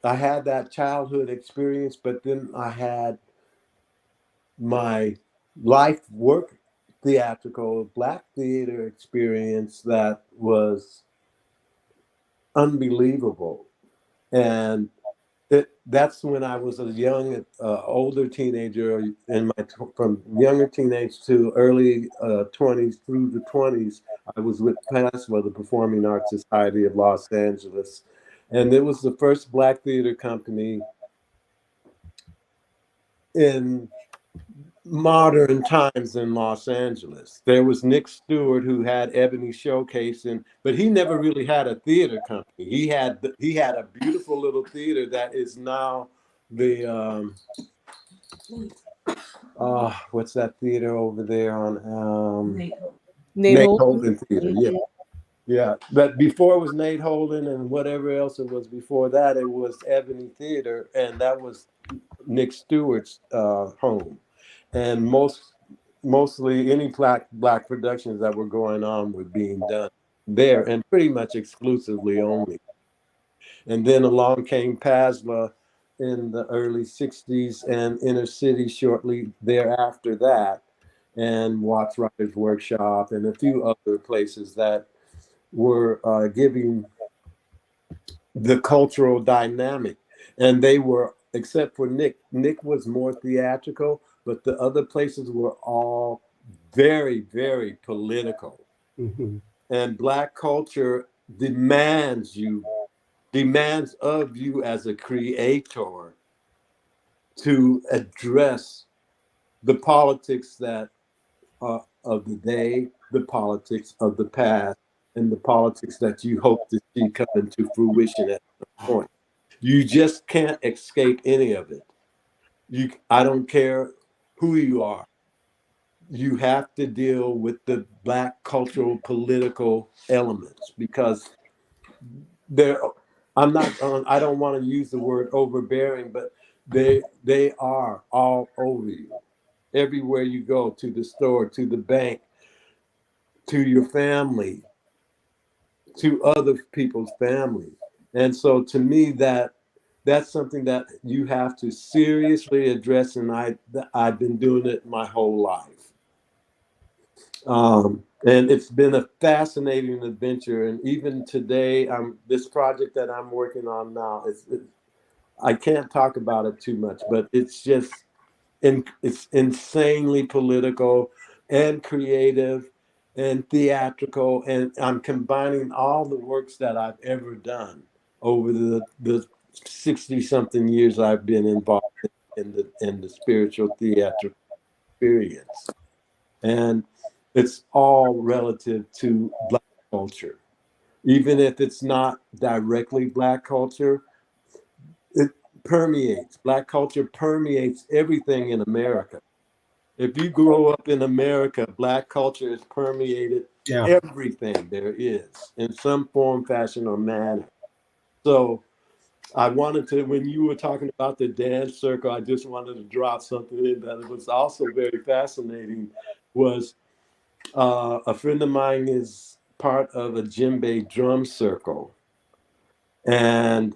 had that childhood experience, but then I had my life work theatrical Black theater experience that was unbelievable. And that's when I was a young, older teenager, from younger teenage to early 20s through the 20s. I was with PASMA, the Performing Arts Society of Los Angeles. And it was the first Black theater company in modern times in Los Angeles. There was Nick Stewart, who had Ebony Showcase, but he never really had a theater company. He had a beautiful little theater that is now the what's that theater over there on Nate Nate Holden. Holden Theater? Yeah. Yeah, but before it was Nate Holden and whatever else it was before that, it was Ebony Theater, and that was Nick Stewart's home. And mostly any black productions that were going on were being done there, and pretty much exclusively only. And then along came PASMA in the early 60s and Inner City shortly thereafter that, and Watts Writers Workshop and a few other places that were giving the cultural dynamic. And they were, except for Nick was more theatrical, but the other places were all very, very political. Mhm. And Black culture demands of you as a creator to address the politics that of the day, the politics of the past, and the politics that you hope to see come into fruition at some point. You just can't escape any of it. I don't care who you are. You have to deal with the Black cultural political elements, because they're I don't want to use the word overbearing, but they are all over you. Everywhere you go, to the store, to the bank, to your family, to other people's families. And so to me, that's something that you have to seriously address, and I've been doing it my whole life. And it's been a fascinating adventure. And even today, this project that I'm working on now, I can't talk about it too much, but it's just it's insanely political and creative and theatrical, and I'm combining all the works that I've ever done over the 60 something years I've been involved in the spiritual theatrical experience, and it's all relative to Black culture, even if it's not directly Black culture. It permeates. Black culture permeates everything in America. If you grow up in America, Black culture has permeated Yeah. everything there is in some form, fashion, or manner. So I wanted to, when you were talking about the dance circle, I just wanted to drop something in that was also very fascinating. Was a friend of mine is part of a djembe drum circle, and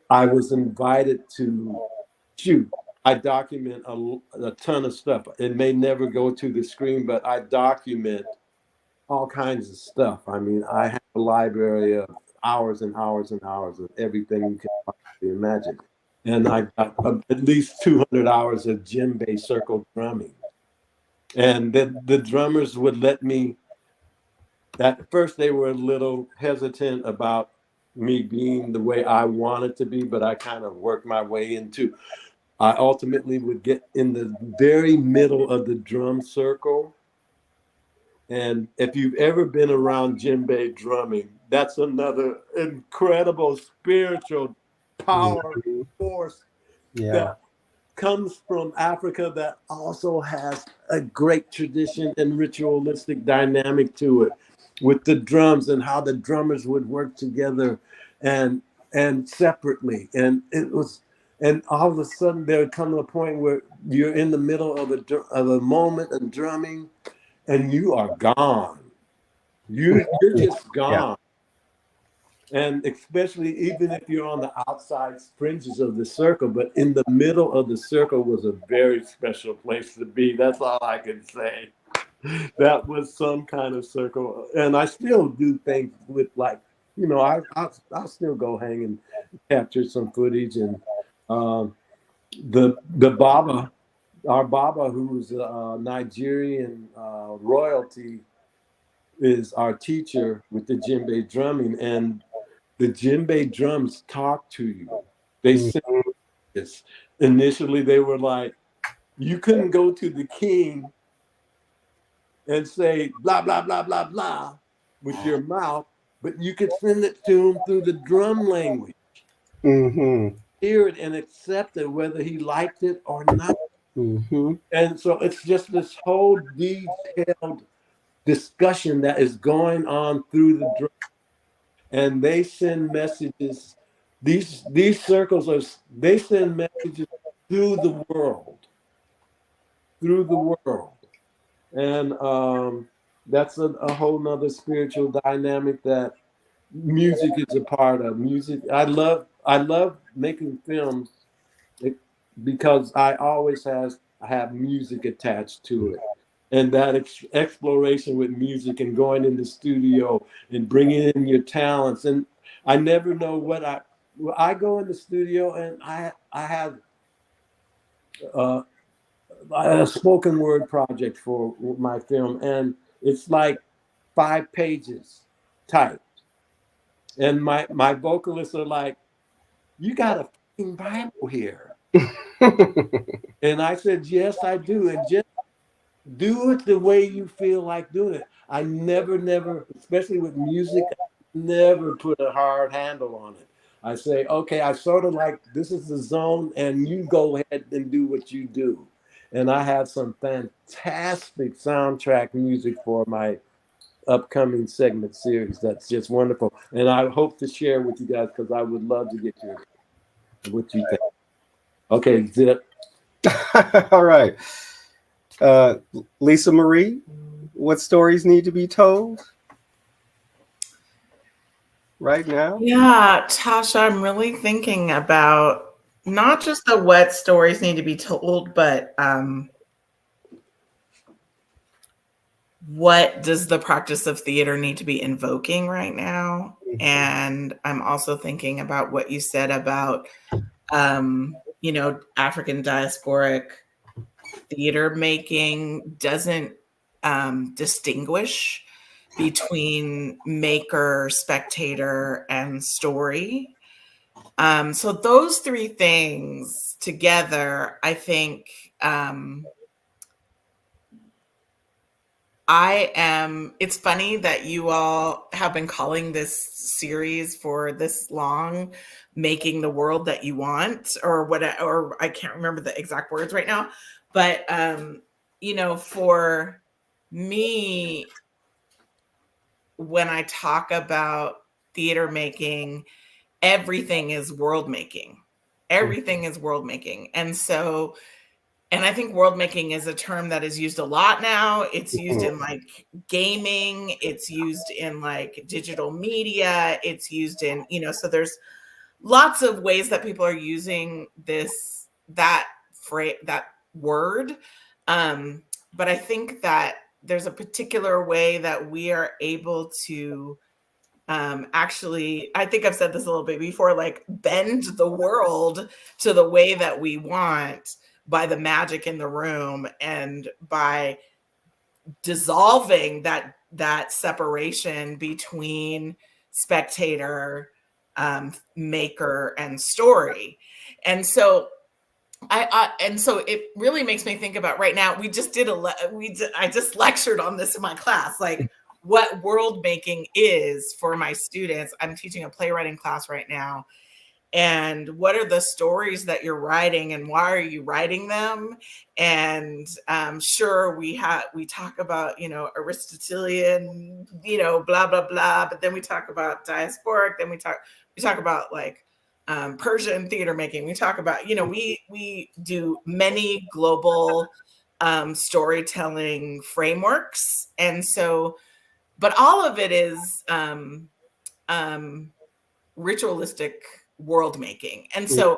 I was invited to shoot. I document a ton of stuff. It may never go to the screen, but I document all kinds of stuff. I mean, I have a library of hours and hours and hours of everything you can possibly imagine. And I got at least 200 hours of djembe circle drumming. And the drummers would let me, at first they were a little hesitant about me being the way I wanted to be, but I kind of worked my way into, I ultimately would get in the very middle of the drum circle. And if you've ever been around djembe drumming, that's another incredible spiritual power force Yeah. that comes from Africa that also has a great tradition and ritualistic dynamic to it, with the drums and how the drummers would work together and separately. And it was, and all of a sudden there would come a point where you're in the middle of a moment of drumming and you are gone. You're just Yeah. gone. And especially even if you're on the outside fringes of the circle, but in the middle of the circle was a very special place to be. That's all I can say. That was some kind of circle. And I still do things with, like, you know, I'll still go hang and capture some footage. And the Baba, our Baba, who's Nigerian royalty, is our teacher with the djembe drumming. And the djembe drums talk to you. They sing this. Initially, they were like, you couldn't go to the king and say blah, blah, blah, blah, blah with your mouth, but you could send it to him through the drum language. Mm-hmm. Hear it and accept it, whether he liked it or not. Mm-hmm. And so it's just this whole detailed discussion that is going on through the drum. And they send messages. These circles they send messages through the world, and that's a whole nother spiritual dynamic that music is a part of. Music, I love making films because I always have music attached to it. And that exploration with music and going in the studio and bringing in your talents. And I never know what I go in the studio and I have a spoken word project for my film, and it's like 5 pages typed. And my vocalists are like, you got a fucking Bible here. And I said, yes, I do. And just do it the way you feel like doing it. I never, especially with music, never put a hard handle on it. I say, okay, I sort of like, this is the zone, and you go ahead and do what you do. And I have some fantastic soundtrack music for my upcoming segment series. That's just wonderful. And I hope to share with you guys, because I would love to get what you think. Okay, Zip. All right. Lisa Marie, what stories need to be told right now? Yeah, Tasha, I'm really thinking about not just the what stories need to be told, but what does the practice of theater need to be invoking right now? And I'm also thinking about what you said about, African diasporic theater making doesn't distinguish between maker, spectator, and story. So those three things together, I think, it's funny that you all have been calling this series for this long, Making the World That You Want, or what, or I can't remember the exact words right now, but, for me, when I talk about theater making, everything is world making. Everything is world making. And I think world making is a term that is used a lot now. It's used in like gaming, it's used in like digital media, it's used in, so there's lots of ways that people are using that phrase, that word. But I think that there's a particular way that we are able to actually, I think I've said this a little bit before, like bend the world to the way that we want by the magic in the room and by dissolving that separation between spectator, maker, and story. And so it really makes me think about right now. I just lectured on this in my class, like what world making is for my students. I'm teaching a playwriting class right now. And what are the stories that you're writing and why are you writing them? And sure, we talk about, Aristotelian, blah, blah, blah. But then we talk about diasporic. Then we talk about like Persian theater making. We talk about, we do many global storytelling frameworks. And so, but all of it is ritualistic world making. And so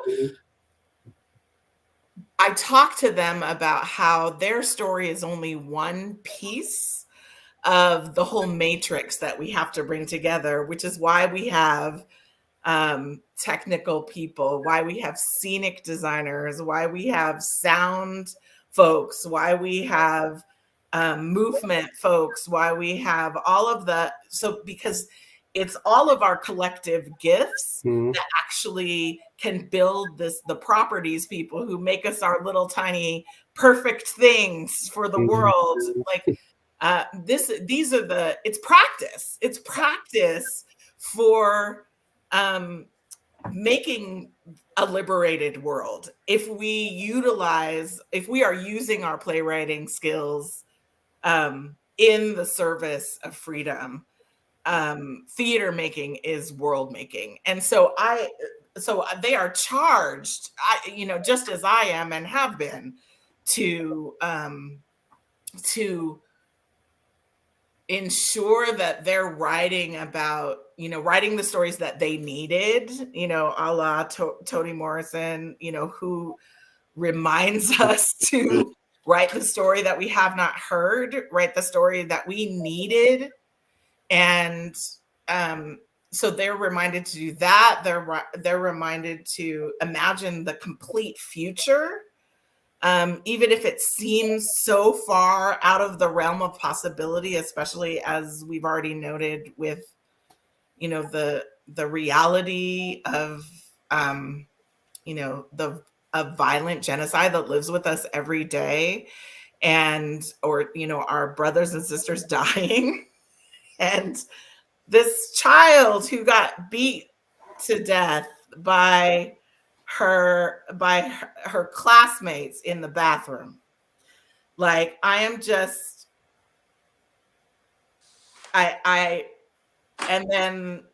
I talk to them about how their story is only one piece of the whole matrix that we have to bring together, which is why we have technical people, why we have scenic designers, why we have sound folks, why we have movement folks, why we have all of because it's all of our collective gifts that actually can build the properties people who make us our little tiny perfect things for the world. Like it's practice. It's practice for making a liberated world. If we are using our playwriting skills in the service of freedom, theater making is world making. And so they are charged, just as I am and have been, to ensure that they're writing the stories that they needed, a la Toni Morrison, who reminds us to write the story that we have not heard, write the story that we needed. And so they're reminded to do that. They're reminded to imagine the complete future, even if it seems so far out of the realm of possibility, especially as we've already noted with, the reality of, of violent genocide that lives with us every day, or our brothers and sisters dying. And this child who got beat to death by her classmates in the bathroom. Like, I am just, and then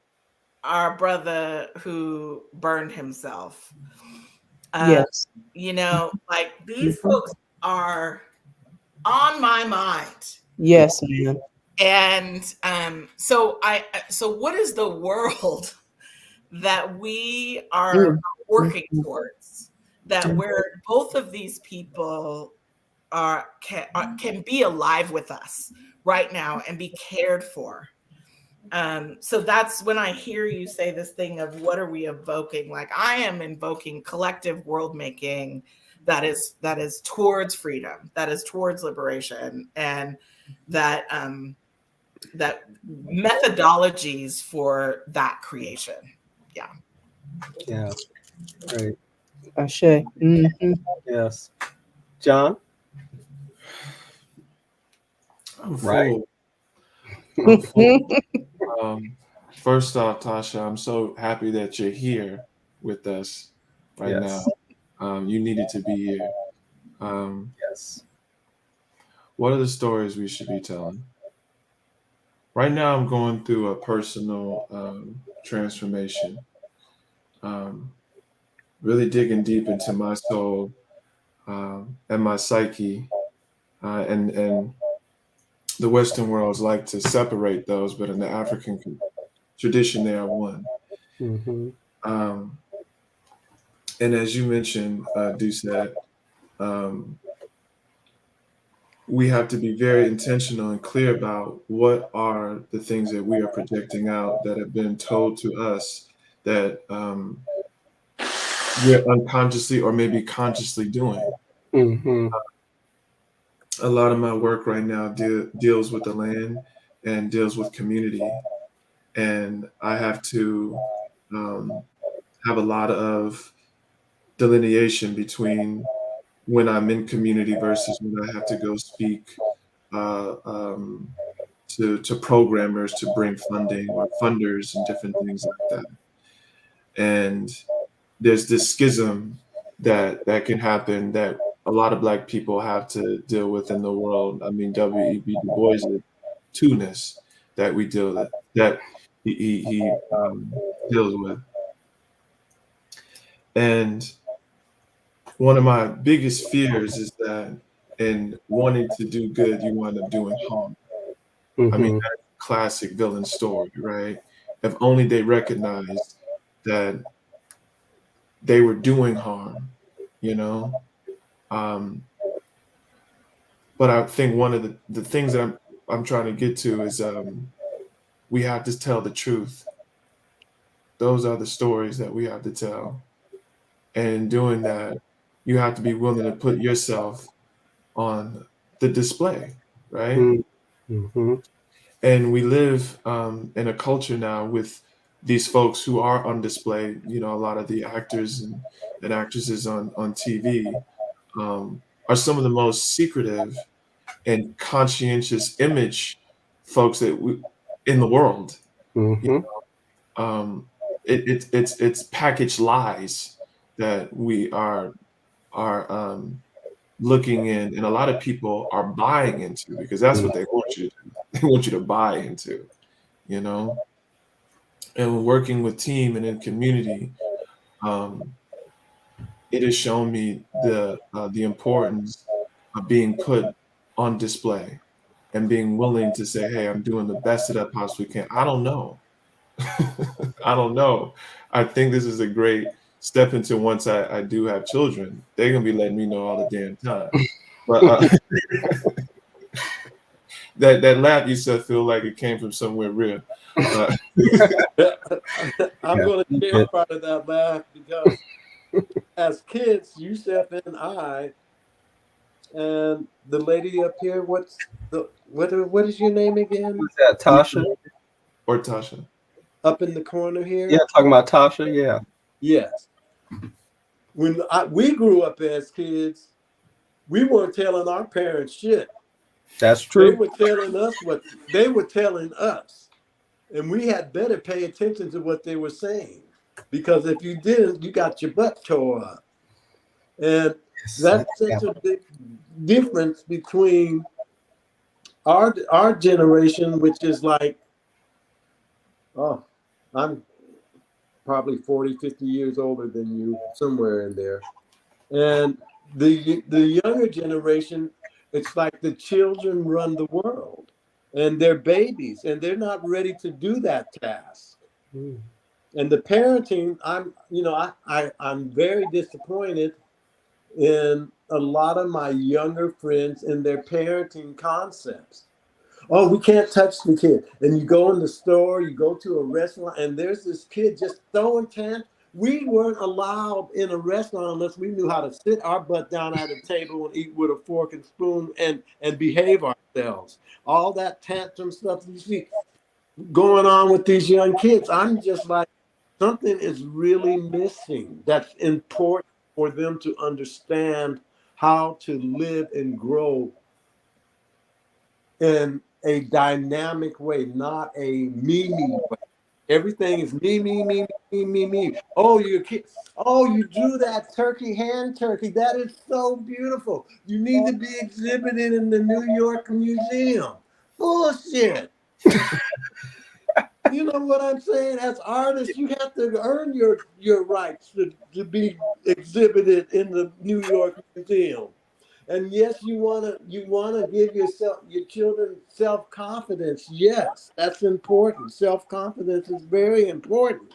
our brother who burned himself. Yes. Like these folks are on my mind. Yes, ma'am. And so what is the world that we are working towards, that where both of these people can be alive with us right now and be cared for. So that's when I hear you say this thing of what are we evoking? Like I am invoking collective world making that is towards freedom, that is towards liberation, and that that methodologies for that creation. Yeah. Yeah. Right. Ashe. Mm-hmm. Yes. John? I'm Right. full. I'm full. First off, Tasha, I'm so happy that you're here with us right Yes. now. You needed to be here. Yes. What are the stories we should be telling? Right now, I'm going through a personal transformation, really digging deep into my soul and my psyche, and the Western worlds like to separate those, but in the African tradition, they are one. Mm-hmm. And as you mentioned, Doucette, we have to be very intentional and clear about what are the things that we are projecting out that have been told to us that we're unconsciously or maybe consciously doing. Mm-hmm. A lot of my work right now deals with the land and deals with community. And I have to have a lot of delineation between when I'm in community versus when I have to go speak to programmers to bring funding or funders and different things like that. And there's this schism that can happen that a lot of Black people have to deal with in the world. I mean, W.E.B. Du Bois' two-ness that we deal with, that he deals with. And one of my biggest fears is that in wanting to do good, you wind up doing harm. Mm-hmm. I mean, that's a classic villain story, right? If only they recognized that they were doing harm, you know? But I think one of the things that I'm trying to get to is we have to tell the truth. Those are the stories that we have to tell. And in doing that, you have to be willing to put yourself on the display, right? Mm-hmm. And we live in a culture now with these folks who are on display. You know, a lot of the actors and actresses on TV are some of the most secretive and conscientious image folks in the world. Mm-hmm. It's packaged lies that we are looking in, and a lot of people are buying into, because that's what they want you to do. They want you to buy into, you know. And when working with team and in community, it has shown me the importance of being put on display and being willing to say, hey, I'm doing the best that I possibly can. I don't know. I don't know. I think this is a great step into once I do have children. They're going to be letting me know all the damn time. But that laugh you said feel like it came from somewhere real. I'm going to share part of that laugh because as kids, Yusef and I, and the lady up here, what is your name again? Who's that, Tasha? Or Tasha? Up in the corner here? Yeah, talking about Tasha, yeah. Yes. When we grew up as kids, we weren't telling our parents shit. That's true. They were telling us what they were telling us. And we had better pay attention to what they were saying. Because if you didn't, you got your butt tore up. And that's such a big difference between our generation, which is like, oh, I'm probably 40, 50 years older than you, somewhere in there. And the younger generation, it's like the children run the world and they're babies and they're not ready to do that task. And the parenting, I'm very disappointed in a lot of my younger friends in their parenting concepts. Oh, we can't touch the kid. And you go in the store, you go to a restaurant, and there's this kid just throwing tantrums. We weren't allowed in a restaurant unless we knew how to sit our butt down at a table and eat with a fork and spoon and behave ourselves. All that tantrum stuff you see going on with these young kids, I'm just like, something is really missing that's important for them to understand how to live and grow in a dynamic way, not a me way. Everything is me. Oh, you kid. Oh, you drew that turkey, hand turkey. That is so beautiful. You need to be exhibited in the New York Museum. Bullshit. You know what I'm saying? As artists, you have to earn your rights to be exhibited in the New York Museum. And yes, you wanna give your children self-confidence. Yes, that's important. Self-confidence is very important,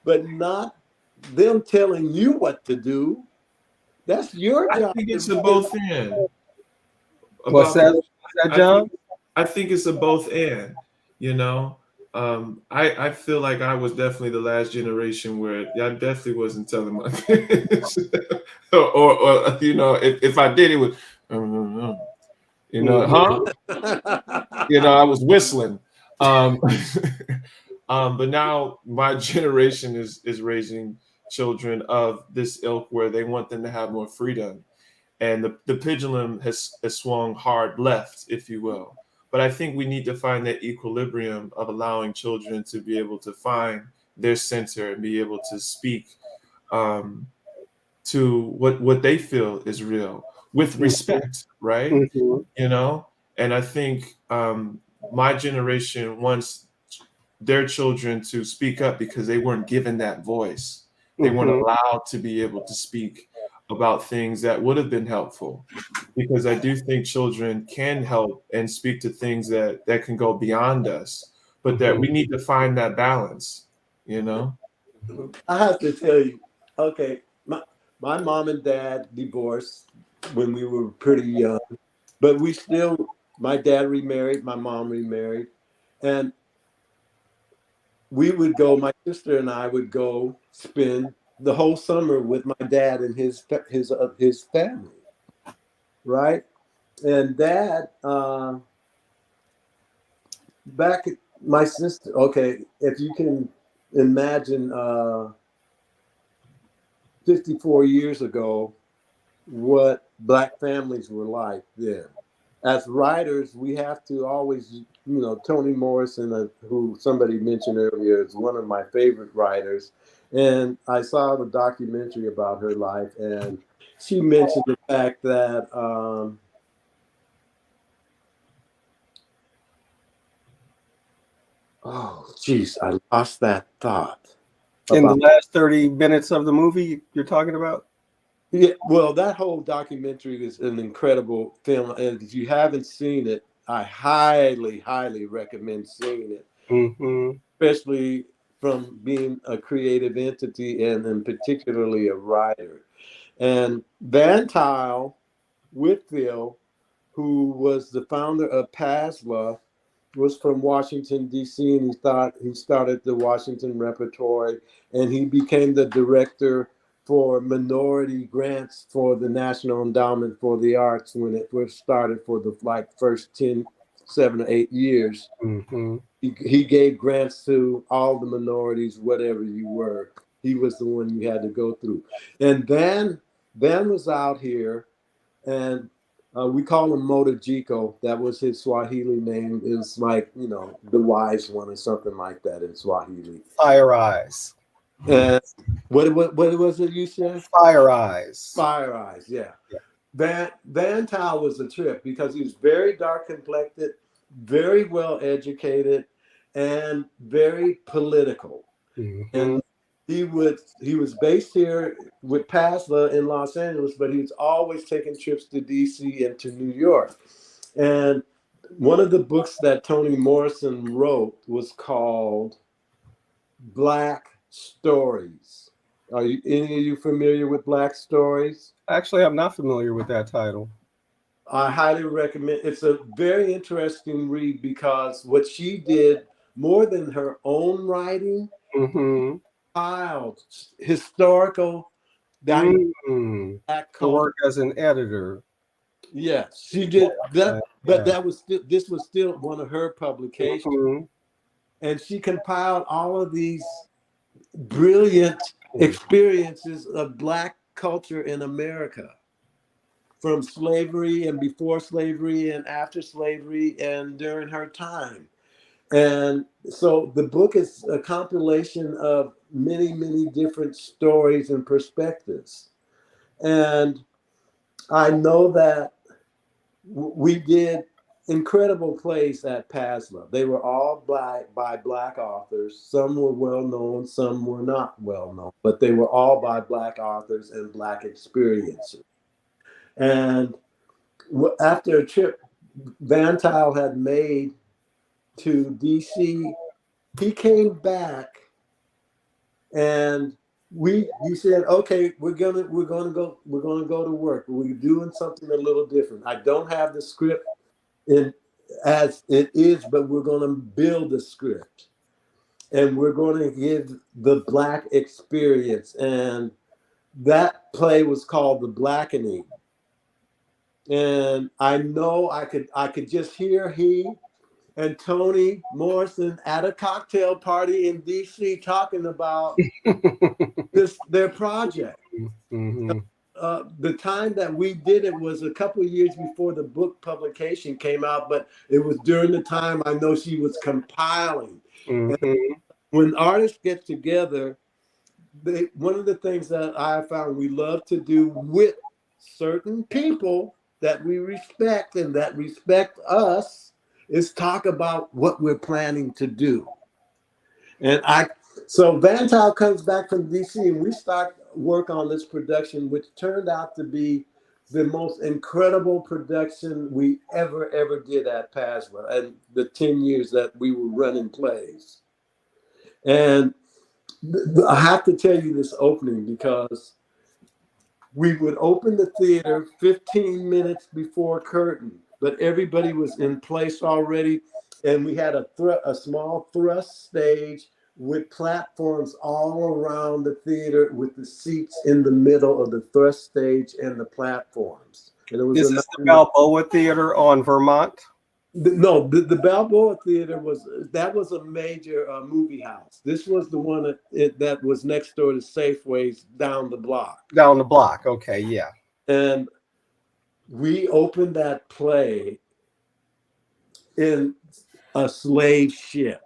but not them telling you what to do. That's your I job. think it's a both and. What's About that? What's that, John? I think it's a both and. You know, I feel like I was definitely the last generation where I definitely wasn't telling my parents, or you know, if I did, it was, you know, huh? You know, I was whistling. Um, but now my generation is raising children of this ilk where they want them to have more freedom, and the pendulum has swung hard left, if you will. But I think we need to find that equilibrium of allowing children to be able to find their center and be able to speak um, to what they feel is real with respect, right? Mm-hmm. You know, and I think my generation wants their children to speak up because they weren't given that voice. They weren't Mm-hmm. allowed to be able to speak about things that would have been helpful. Because I do think children can help and speak to things that can go beyond us, but that we need to find that balance, you know? I have to tell you, okay, my mom and dad divorced when we were pretty young, but my dad remarried, my mom remarried, and my sister and I would go spend the whole summer with my dad and his family, right? And dad, back at my sister, okay, if you can imagine 54 years ago, what Black families were like then. As writers, we have to always, Toni Morrison, who somebody mentioned earlier, is one of my favorite writers. And I saw the documentary about her life, and she mentioned the fact that oh, geez, I lost that thought. In the last 30 minutes of the movie you're talking about? Yeah, well, that whole documentary is an incredible film, and if you haven't seen it, I highly, highly recommend seeing it, Mm-hmm. especially from being a creative entity and particularly a writer. And Van Tile Whitfield, who was the founder of PASLA, was from Washington, D.C., and he started the Washington Repertory, and he became the director for minority grants for the National Endowment for the Arts when it first started for the first 7 or 8 years. Mm-hmm. He gave grants to all the minorities, whatever you were. He was the one you had to go through. And Van was out here, and we call him Motojiko. That was his Swahili name. It was like, the wise one or something like that in Swahili. Fire Eyes. And what was it you said? Fire Eyes. Fire Eyes, yeah. Van Tile was a trip because he was very dark complected, very well educated, and very political. Mm-hmm. And he was based here with PASLA in Los Angeles, but he was always taking trips to DC and to New York. And one of the books that Toni Morrison wrote was called Black Stories. Are you any of you familiar with Black Stories? Actually, I'm not familiar with that title. I highly recommend. It's a very interesting read because what she did, more than her own writing, Mm-hmm. filed historical dynamic Mm. Black To culture. work as an editor. Yes, she did that, but Yeah. that was still, this was still one of her publications, Mhm. and she compiled all of these brilliant experiences of Black culture in America, from slavery and before slavery and after slavery and during her time. And so the book is a compilation of many, many different stories and perspectives. And I know that we did incredible plays at PASLA. They were all by Black authors. Some were well known, some were not well known, but they were all by Black authors and Black experiences. And after a trip Van Tile had made to DC, he came back and he said, okay, we're gonna go to work. We're doing something a little different. I don't have the script in as it is, but we're going to build a script and we're going to give the Black experience. And that play was called The Blackening. And I know I could just hear he and Toni Morrison at a cocktail party in DC talking about their project. Mm-hmm. The time that we did it was a couple of years before the book publication came out, but it was during the time I know she was compiling. And Mm-hmm. when artists get together, one of the things that I found we love to do with certain people that we respect and that respect us is talk about what we're planning to do. And so Van Tile comes back from DC and we start work on this production, which turned out to be the most incredible production we ever did at PASLA and the 10 years that we were running plays. And I have to tell you this opening because we would open the theater 15 minutes before curtain, but everybody was in place already. And we had a small thrust stage with platforms all around the theater with the seats in the middle of the thrust stage and the platforms. And it was This is the Balboa Theater on Vermont. No, the Balboa Theater was a major movie house. This was the one that was next door to Safeway's down the block. Down the block. Okay, yeah. And we opened that play in a slave ship.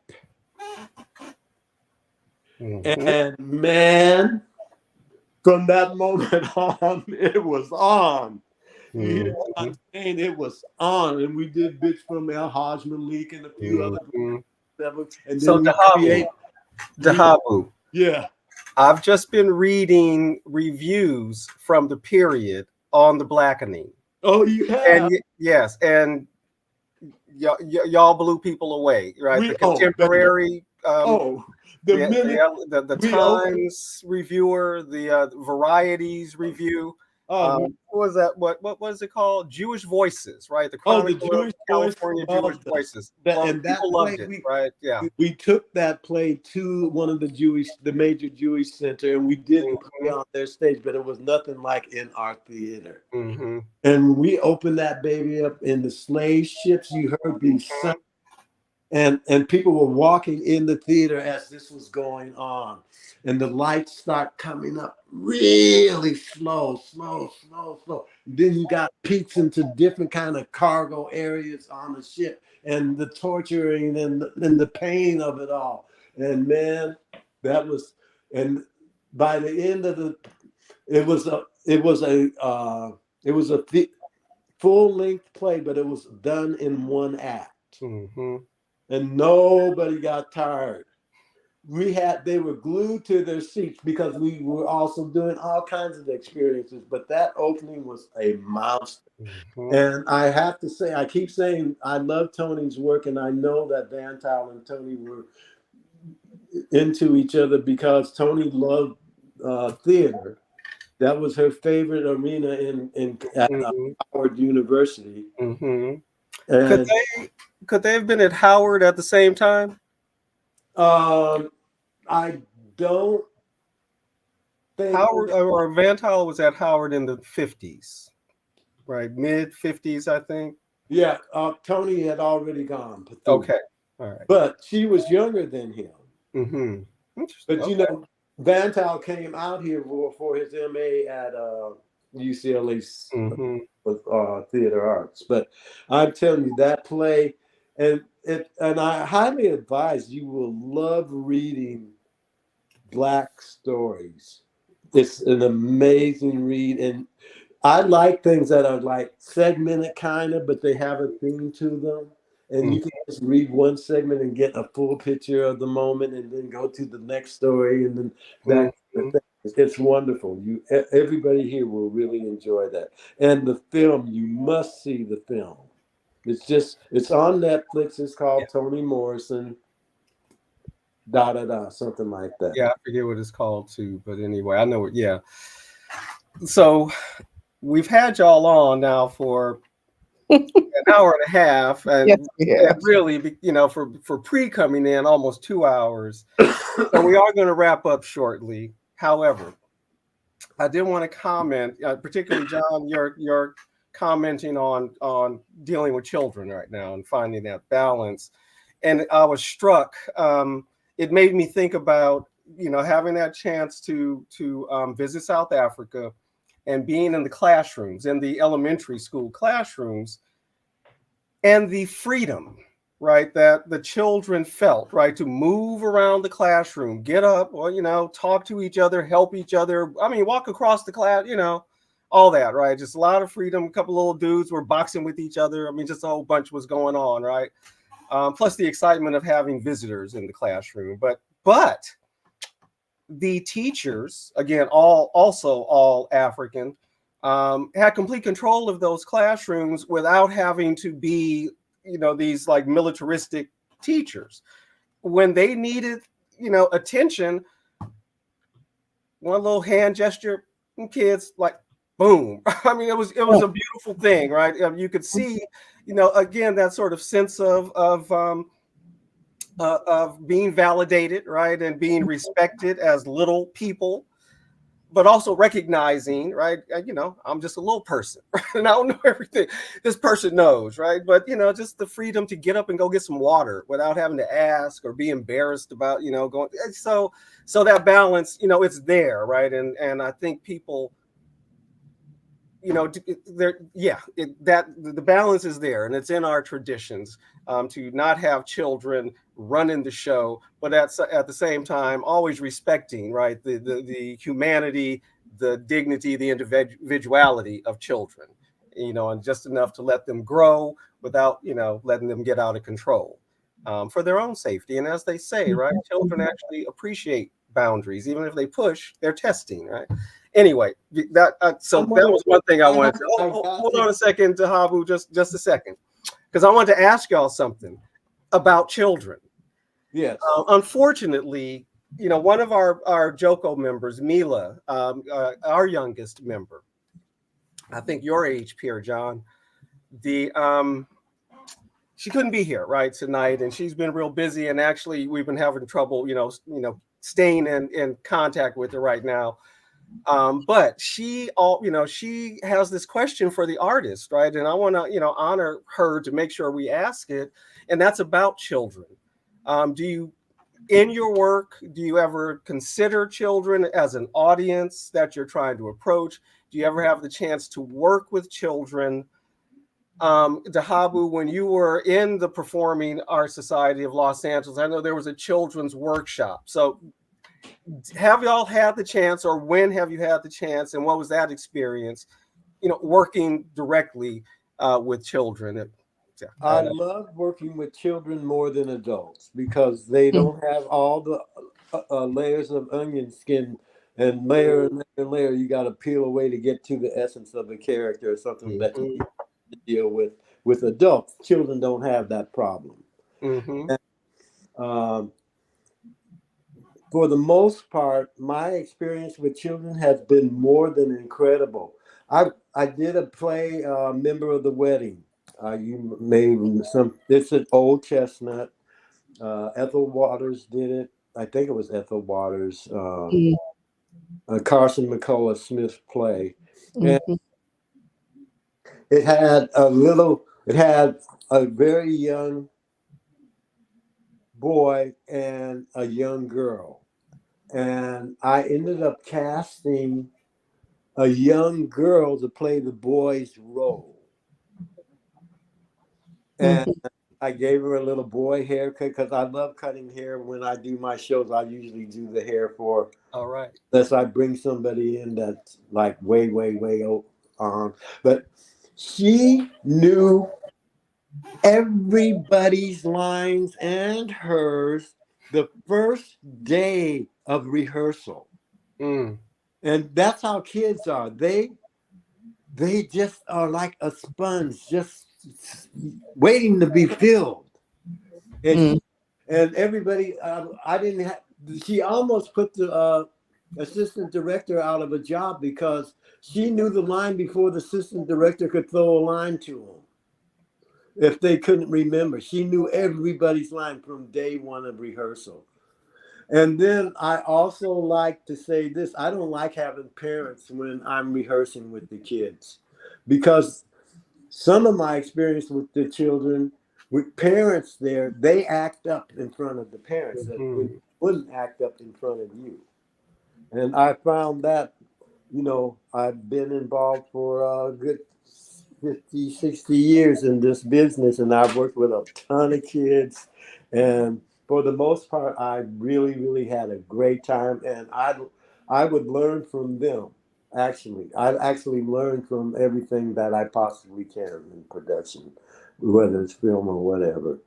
Mm-hmm. And man, from that moment on, it was on. You hear what I'm saying? It was on. And we did bits from El Hajj Malik and a few other. And so then Dahabu. Yeah. I've just been reading reviews from the period on The Blackening. Oh, you have? And yes, and y'all blew people away, right? The contemporary, the Times reviewer, the Varieties review. What was that? What was it called? Jewish Voices, right? The Chronicle of California Jewish Voices. And that people loved it, right? Yeah. We took that play to one of the major Jewish center, and we did play on their stage, but it was nothing like in our theater. Mm-hmm. And we opened that baby up in the slave ships. You heard these sounds. And people were walking in the theater as this was going on. And the lights start coming up really slow. Then you got peeks into different kind of cargo areas on the ship and the torturing and the pain of it all. And man, and by the end of it was a full-length play, but it was done in one act. Mm-hmm. And nobody got tired. They were glued to their seats because we were also doing all kinds of experiences, but that opening was a monster. Mm-hmm. And I have to say, I keep saying I love Toni's work, and I know that Van Tile and Toni were into each other because Toni loved theater. That was her favorite arena at Howard University. Mm-hmm. And Could they have been at Howard at the same time? I don't think Howard or Vantal was at Howard in the 50s, right? Mid 50s, I think. Yeah, Tony had already gone. Okay, all right. But she was younger than him. Mm-hmm. But you know, Vantal came out here for his MA at UCLA with theater arts. But I'm telling you, that play, and I highly advise you will love reading Black stories. It's an amazing read, and I like things that are like segmented kind of, but they have a theme to them. And you can just read one segment and get a full picture of the moment, and then go to the next story, and then back. It's wonderful. Everybody here will really enjoy that. And the film, you must see the film. It's on Netflix. It's called Toni Morrison. Something like that. Yeah, I forget what it's called too, but anyway, I know it. Yeah. So we've had y'all on now for an hour and a half, and really, you know, for pre coming in almost 2 hours. So we are going to wrap up shortly. However, I did want to comment, particularly John, you're commenting on dealing with children right now and finding that balance, and I was struck. It made me think about, you know, having that chance to visit South Africa and being in the classrooms, in the elementary school classrooms, and the freedom, right, that the children felt, right, to move around the classroom, get up, or, you know, talk to each other, help each other. I mean, walk across the class, you know, all that, right? Just a lot of freedom. A couple little dudes were boxing with each other. I mean, just a whole bunch was going on, right? Plus the excitement of having visitors in the classroom. But the teachers, again, all African, had complete control of those classrooms without having to be, you know, these like militaristic teachers. When they needed, you know, attention, one little hand gesture, and kids like, boom. I mean, it was a beautiful thing, right? You could see, you know, again, that sort of sense of being validated, right, and being respected as little people, but also recognizing, right, you know, I'm just a little person, right? And I don't know everything this person knows, right? But, you know, just the freedom to get up and go get some water without having to ask or be embarrassed about, you know, going. So that balance, you know, it's there, right? And I think people, you know, the balance is there, and it's in our traditions to not have children running the show, but at the same time always respecting, right, the humanity, the dignity, the individuality of children, you know, and just enough to let them grow without, you know, letting them get out of control, for their own safety. And as they say, right, children actually appreciate boundaries, even if they push, they're testing, right? Anyway, that was one thing I wanted to. Hold on a second, Dahabu, just a second, because I wanted to ask y'all something about children. Yes. Unfortunately, you know, one of our JOCO members, Mila, our youngest member, I think your age, Pierre John, she couldn't be here right tonight, and she's been real busy. And actually, we've been having trouble, you know, staying in contact with her right now. But she has this question for the artist, right? And I want to, you know, honor her to make sure we ask it. And that's about children. Do you, in your work, do you ever consider children as an audience that you're trying to approach? Do you ever have the chance to work with children? Dahabu, when you were in the Performing Arts Society of Los Angeles, I know there was a children's workshop. So have y'all had the chance, or when have you had the chance, and what was that experience, you know, working directly with children? I love working with children more than adults because they don't have all the layers of onion skin, and layer and layer and layer you got to peel away to get to the essence of the character or something that you deal with. With adults, children don't have that problem. And, for the most part, my experience with children has been more than incredible. I did a play, Member of the Wedding. You may it's an old chestnut. Ethel Waters did it. I think it was Ethel Waters, Carson McCullough Smith's play. And Mhm. it had a very young boy and a young girl. And I ended up casting a young girl to play the boy's role. And I gave her a little boy haircut because I love cutting hair. When I do my shows, I usually do the hair for, All right. unless I bring somebody in that's like way, way, way on. But she knew everybody's lines and hers the first day of rehearsal. Mm. And that's how kids are. They just are like a sponge, just waiting to be filled. And and everybody, I didn't have. She almost put the assistant director out of a job because she knew the line before the assistant director could throw a line to them. If they couldn't remember, she knew everybody's line from day one of rehearsal. And then I also like to say this: I don't like having parents when I'm rehearsing with the kids, because some of my experience with the children, with parents there, they act up in front of the parents that wouldn't act up in front of you. And I found that, I've been involved for a good 50, 60 years in this business, and I've worked with a ton of kids. And for the most part, I really, really had a great time. And I would learn from them. Actually, I've actually learned from everything that I possibly can in production, whether it's film or whatever.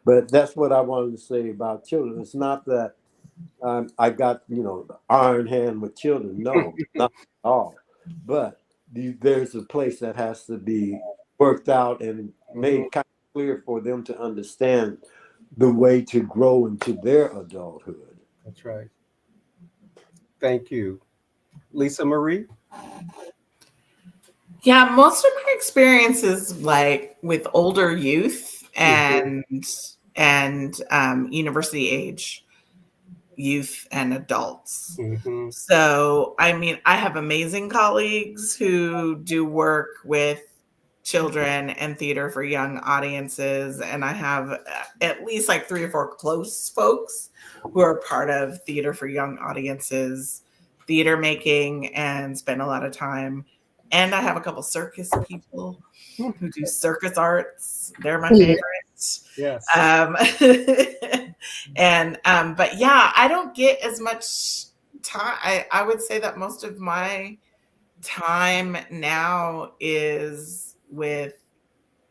But that's what I wanted to say about children. It's not that I got, the iron hand with children. No, not at all. But there's a place that has to be worked out and made kind of clear for them to understand the way to grow into their adulthood. That's right. Thank you. LisaMare? Yeah, most of my experiences like with older youth and university age youth and adults. Mm-hmm. So, I mean, I have amazing colleagues who do work with children and theater for young audiences. And I have at least like 3 or 4 close folks who are part of theater for young audiences, theater making, and spend a lot of time. And I have a couple circus people who do circus arts. They're my favorites. Yes. But yeah, I don't get as much time. I would say that most of my time now is with,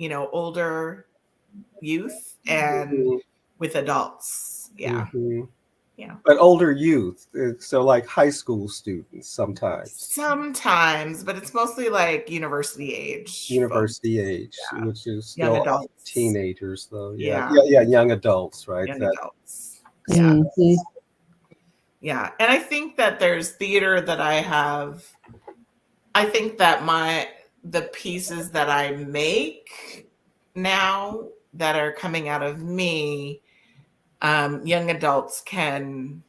older youth and with adults. Yeah. Mm-hmm. Yeah. But older youth, so like high school students sometimes. Sometimes, but it's mostly like university age. University age, Yeah. which is Young still adults. teenagers, though. Yeah. Yeah, young adults, right? Young That, adults. Yeah. Mhm. Yeah. And I think that there's theater that I think that the pieces that I make now that are coming out of me, young adults can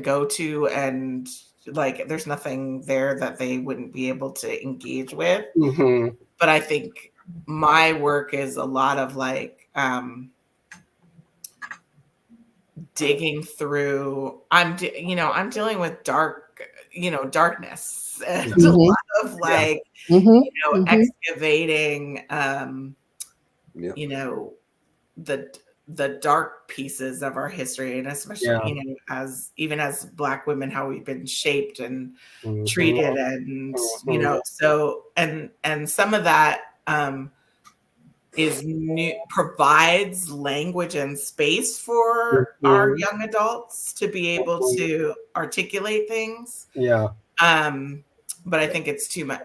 go to, and like there's nothing there that they wouldn't be able to engage with. Mm-hmm. But I think my work is a lot of like digging through. I'm dealing with darkness. And a lot of like excavating the dark pieces of our history, and especially as Black women, how we've been shaped and treated, and so and some of that provides language and space for our young adults to be able to articulate things. Yeah. But I think it's too much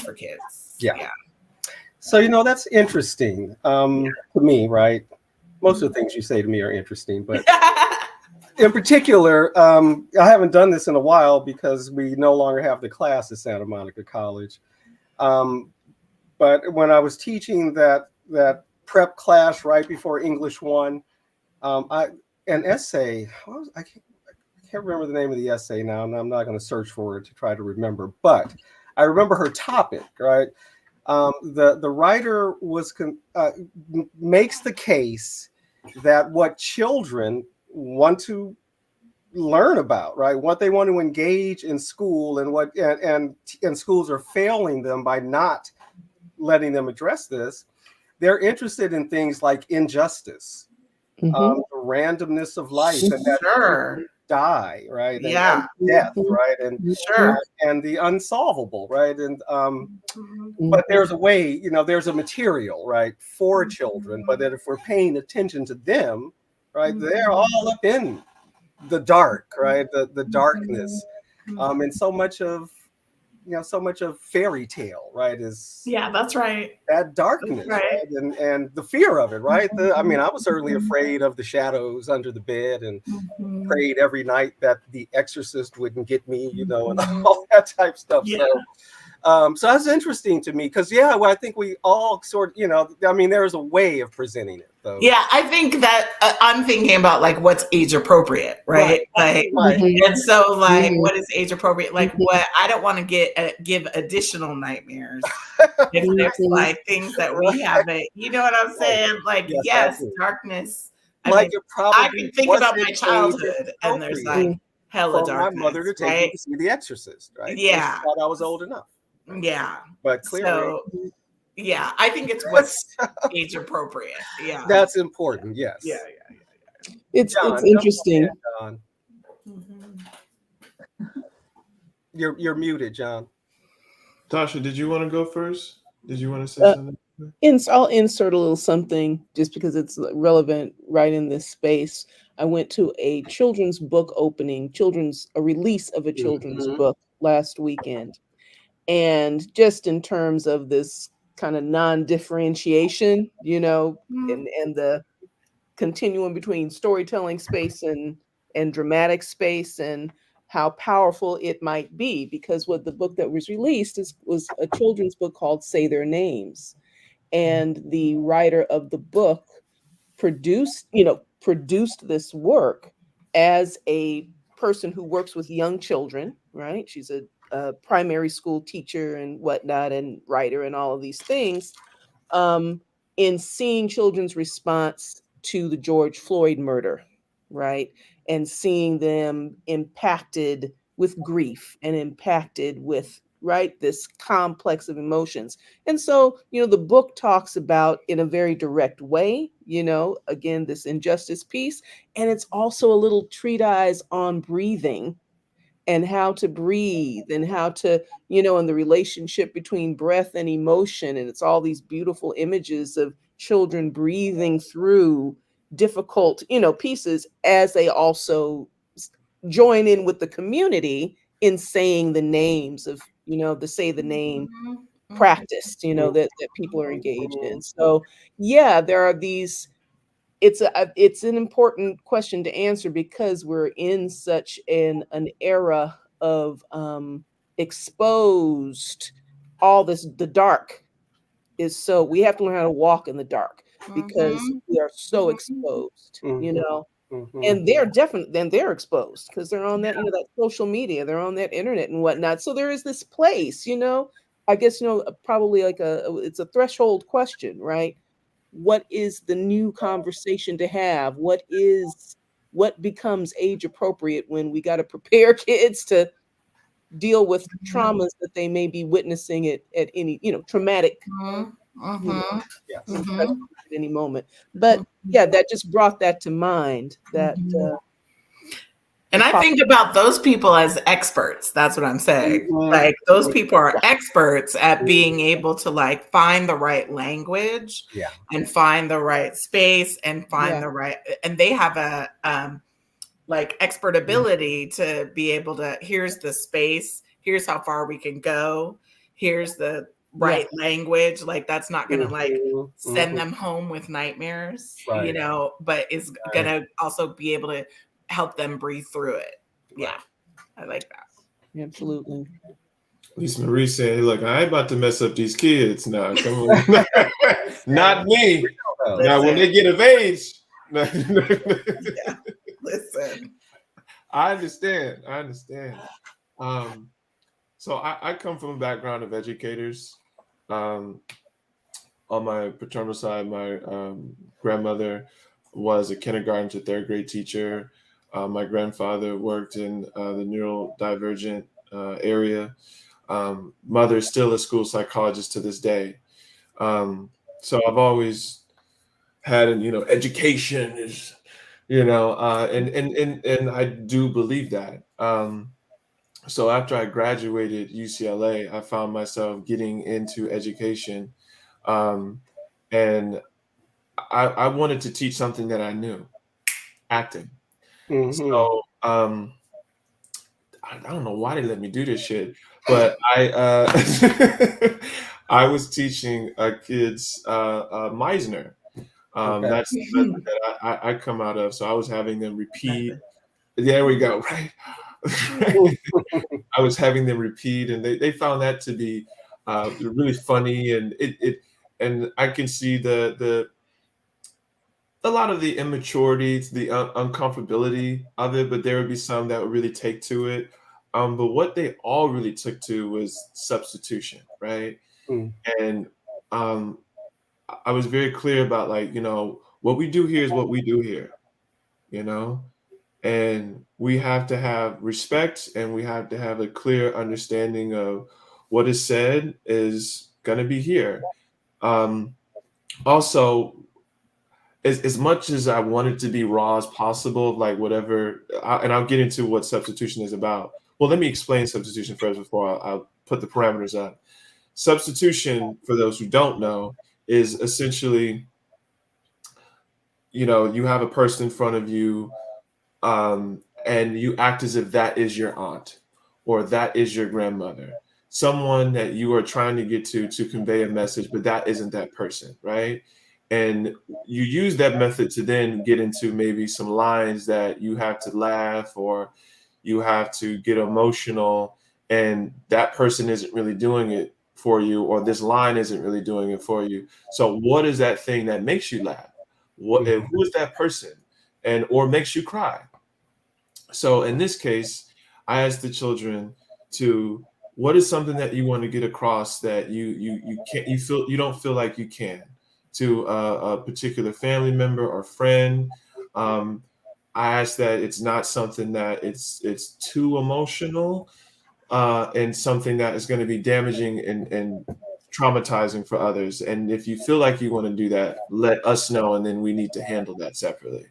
for kids. Yeah. So, that's interesting to me, right? Most of the things you say to me are interesting, but in particular, I haven't done this in a while because we no longer have the class at Santa Monica College. But when I was teaching that prep class right before English 1, an essay. I can't remember the name of the essay now, and I'm not going to search for it to try to remember. But I remember her topic. Right, the writer makes the case that what children want to learn about, right, what they want to engage in school, and what and schools are failing them by not letting them address this. They're interested in things like injustice, the randomness of life, and that Sure. die, right? Yeah. And death, right? And Sure. and the unsolvable, right? And but there's a way, there's a material, right, for children, but that if we're paying attention to them, right, they're all up in the dark, right? The darkness. And so much of fairy tale, right, is That's right. that darkness, That's right. right? And the fear of it, right? I was certainly afraid of the shadows under the bed, and prayed every night that the exorcist wouldn't get me, and all that type stuff. Yeah. So that's interesting to me because, I think we all sort of, there's a way of presenting it, though. Yeah, I think that I'm thinking about like what's age appropriate, right? Like, and so like, what is age appropriate? Like, what I don't want to give additional nightmares if there's like things that we haven't. You know what I'm saying? Like, yes, darkness. I can think about my childhood, and there's like hella darkness. My mother to take me to see The Exorcist, right? Yeah, I thought I was old enough. Yeah, but clearly, I think it's what's age appropriate. Yeah, that's important. Yes. Yeah. It's interesting. John. You're muted, John. Tasha, did you want to go first? Did you want to say something? I'll insert a little something just because it's relevant right in this space. I went to a children's book opening, a release of a children's book last weekend. And just in terms of this kind of non-differentiation, and the continuum between storytelling space and dramatic space, and how powerful it might be, because what the book that was released was a children's book called Say Their Names. And the writer of the book produced this work as a person who works with young children, right? She's a primary school teacher and whatnot, and writer and all of these things, in seeing children's response to the George Floyd murder, right? And seeing them impacted with grief and impacted with, right, this complex of emotions. And so, the book talks about, in a very direct way, again, this injustice piece. And it's also a little treatise on breathing, and how to breathe, and how to, and the relationship between breath and emotion. And it's all these beautiful images of children breathing through difficult, pieces, as they also join in with the community in saying the names of, the say the name practice, that people are engaged in. So there are these, it's an important question to answer, because we're in such an era of exposed, all this, the dark is, so we have to learn how to walk in the dark, because we are so exposed, and they're exposed because they're on that, that social media, they're on that internet and whatnot. So there is this place, I guess, probably like it's a threshold question, right? What is the new conversation to have? What becomes age appropriate when we got to prepare kids to deal with traumas that they may be witnessing at any, traumatic at any moment. But that just brought that to mind, that and I think about those people as experts. That's what I'm saying. Like, those people are experts at being able to like find the right language, and find the right space, and find the right, and they have a like expert ability to be able to, here's the space, here's how far we can go, here's the right language. Like, that's not going to like send them home with nightmares, but is going to also be able to help them breathe through it. Yeah, I like that. Absolutely. Lisa Marie said, "Look, I ain't about to mess up these kids now. Come on, not me. Now, when they get of age." Yeah, listen. I understand. So I come from a background of educators. On my paternal side, my grandmother was a kindergarten to third grade teacher. My grandfather worked in the neurodivergent area. Mother is still a school psychologist to this day. So I've always had, education is, and I do believe that. So after I graduated UCLA, I found myself getting into education, and I wanted to teach something that I knew, acting. Mhm. So I don't know why they let me do this shit, but I was teaching kids Meisner. Okay. That's the method that I come out of. So I was having them repeat. There we go. Right. I was having them repeat, and they found that to be really funny, and and I can see a lot of the immaturity, the uncomfortability of it, but there would be some that would really take to it. But what they all really took to was substitution, right? Mm. And I was very clear about, like, what we do here is what we do here, and we have to have respect, and we have to have a clear understanding of what is said is going to be here. Also, as much as I wanted to be raw as possible, like whatever, and I'll get into what substitution is about. Well, let me explain substitution first before I'll put the parameters up. Substitution, for those who don't know, is essentially, you have a person in front of you, and you act as if that is your aunt or that is your grandmother, someone that you are trying to get to convey a message, but that isn't that person, right? And you use that method to then get into maybe some lines that you have to laugh or you have to get emotional, and that person isn't really doing it for you, or this line isn't really doing it for you. So what is that thing that makes you laugh? Who is that person? And or makes you cry? So in this case, I asked the children to, what is something that you want to get across that you don't feel like you can, to a particular family member or friend. I asked that it's not something that it's too emotional, and something that is going to be damaging and traumatizing for others. And if you feel like you want to do that, let us know, and then we need to handle that separately.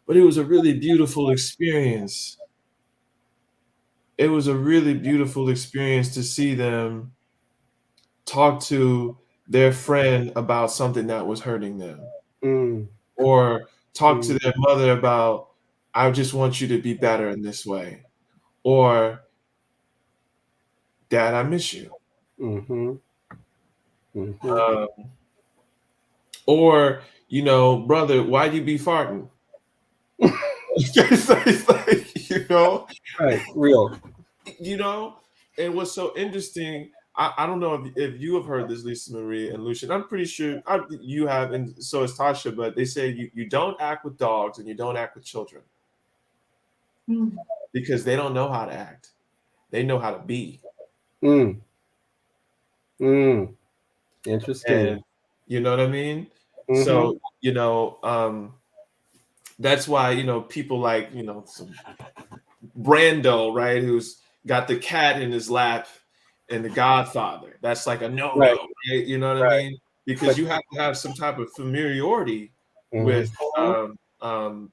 But it was a really beautiful experience. It was a really beautiful experience to see them talk to their friend about something that was hurting them, Mm. or talk to their mother about, I just want you to be better in this way, or Dad, I miss you. Mhm. Mhm. Or, brother, why you be farting? It's like, Right. Real. And what's so interesting, I don't know if you have heard this, Lisa Marie and Lucien. I'm pretty sure you have, and so is Tasha, but they say you don't act with dogs and you don't act with children because they don't know how to act. They know how to be. Mm. Interesting. And you know what I mean? Mhm. So, that's why, people like, some Brando, right, who's got the cat in his lap and The Godfather. That's like a no-no, Right. right? You know what I mean? Because you have to have some type of familiarity with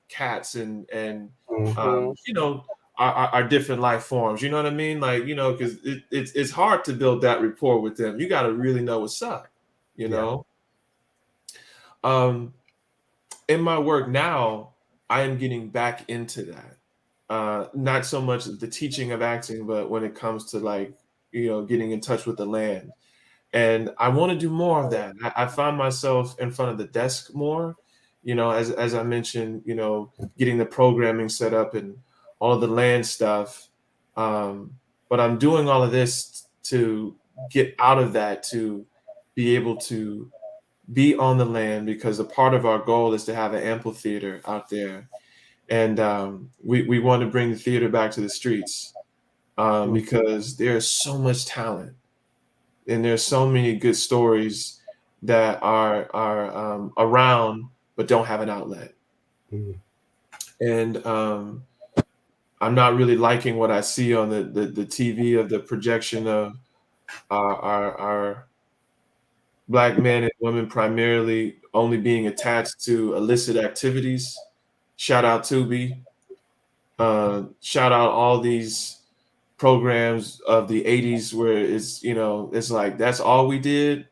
cats and our different life forms. You know what I mean? Like, because it's hard to build that rapport with them. You got to really know what's up, In my work now, I am getting back into that. Not so much the teaching of acting, but when it comes to, like, getting in touch with the land. And I want to do more of that. I find myself in front of the desk more, as I mentioned, getting the programming set up and all of the land stuff. But I'm doing all of this to get out of that, to be able to be on the land, because a part of our goal is to have an amphitheater out there. And we want to bring the theater back to the streets, because there's so much talent and there's so many good stories that are around but don't have an outlet. And I'm not really liking what I see on the TV of the projection of our Black men and women primarily only being attached to illicit activities. Shout out Tubi. Shout out all these programs of the 80s where it's like that's all we did.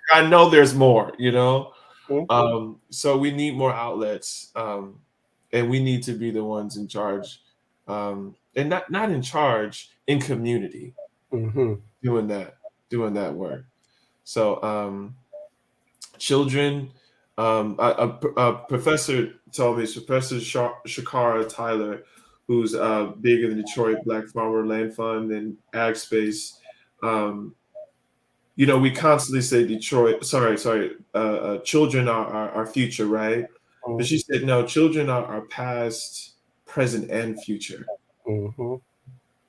I know there's more, so we need more outlets, and we need to be the ones in charge, and not in charge, in community, doing that work. So children, a professor told me, Professor Shakara Tyler, who's big in the Detroit Black Farmer Land Fund and Ag Space. We constantly say children are our future, right? But she said, no, children are past, present, and future.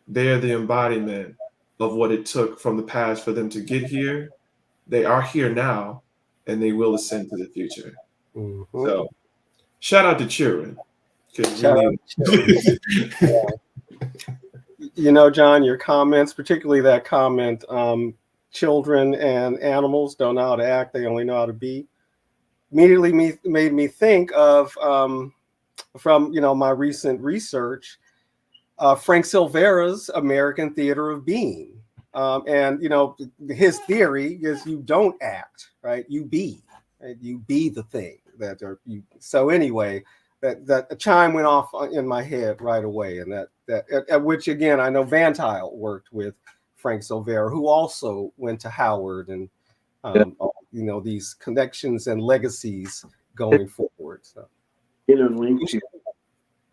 They are the embodiment of what it took from the past for them to get here. They are here now, and they will ascend to the future. So, shout out to children. John, your comments, particularly that comment, children and animals don't know how to act, they only know how to be, immediately made me think of, from my recent research, Frank Silvera's American Theater of Being. And his theory is you don't act, right? You be, right? You be the thing that are you. So anyway, that a chime went off in my head right away, and that which again I know Van Tile worked with Frank Silvera, who also went to Howard, and these connections and legacies going forward. So Interlinked.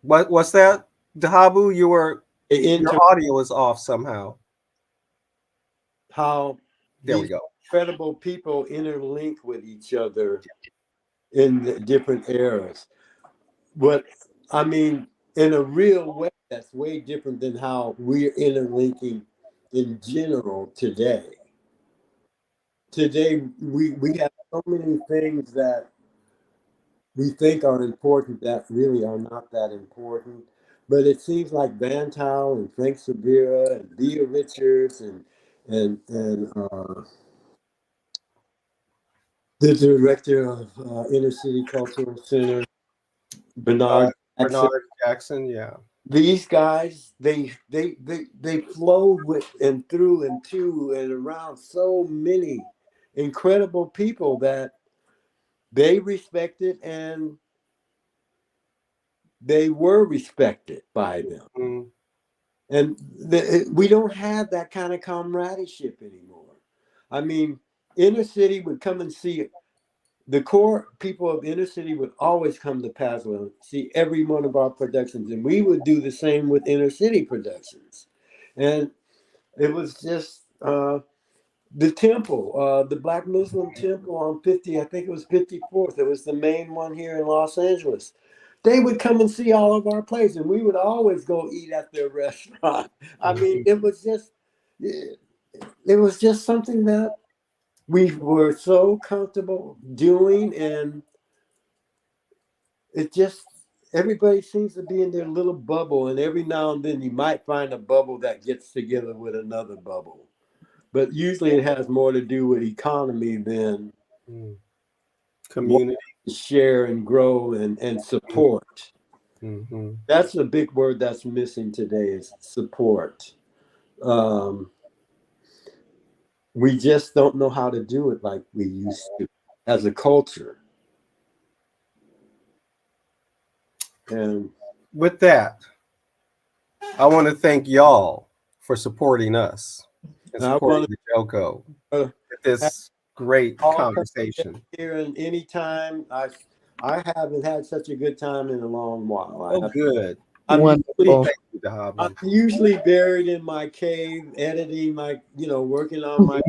What's that, Dahabu? Your audio is off somehow. How there we go. Incredible people interlink with each other in the different eras. But I mean, in a real way, that's way different than how we're interlinking in general today. Today, we have so many things that we think are important that really are not that important. But it seems like Van Tile and Frank Silvera and Leah Richards and the director of Inner City Cultural Center, Bernard Jackson, yeah. These guys, they flow with and through and to and around so many incredible people that they respected and they were respected by them. And we don't have that kind of camaraderie anymore. I mean, Inner City would come and see it. The core people of Inner City would always come to Paswell and see every one of our productions. And we would do the same with Inner City Productions. And it was just the temple, the Black Muslim temple on 50, I think it was 54th. It was the main one here in Los Angeles. They would come and see all of our plays, and we would always go eat at their restaurant. I mean, it was just something that we were so comfortable doing, and it just, everybody seems to be in their little bubble, and every now and then you might find a bubble that gets together with another bubble. But usually it has more to do with economy than community. Share and grow and support. That's a big word that's missing today, is support. We just don't know how to do it like we used to as a culture. And with that, I want to thank y'all for supporting us and supporting the JoCo. This great All conversation. here and anytime. I haven't had such a good time in a long while. Oh, good. I'm Wonderful. Thank you, Dahabu. I'm usually buried in my cave, editing my, working on my.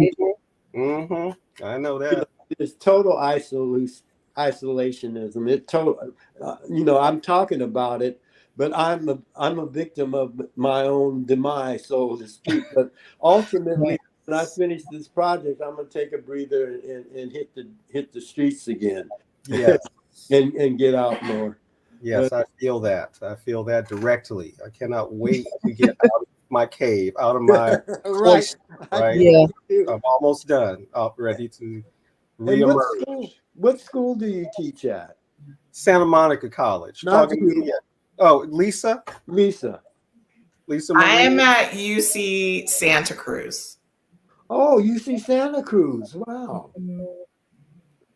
Mm-hmm. I know You know, that. it's total isolationism. It total. I'm talking about it, but I'm a victim of my own demise, so to speak. But ultimately, when I finish this project, I'm gonna take a breather and hit the streets again. Yes. and get out more. Yes, I feel that. I feel that directly. I cannot wait to get out of my cave, out of my Right. cloister, right? Yeah. I'm almost done, up ready to And reemerge. what school do you teach at? Santa Monica College. Not Talking you. to you. Oh, Lisa Lisa. I am Marie. at UC Santa Cruz. Oh, UC Santa Cruz. Wow.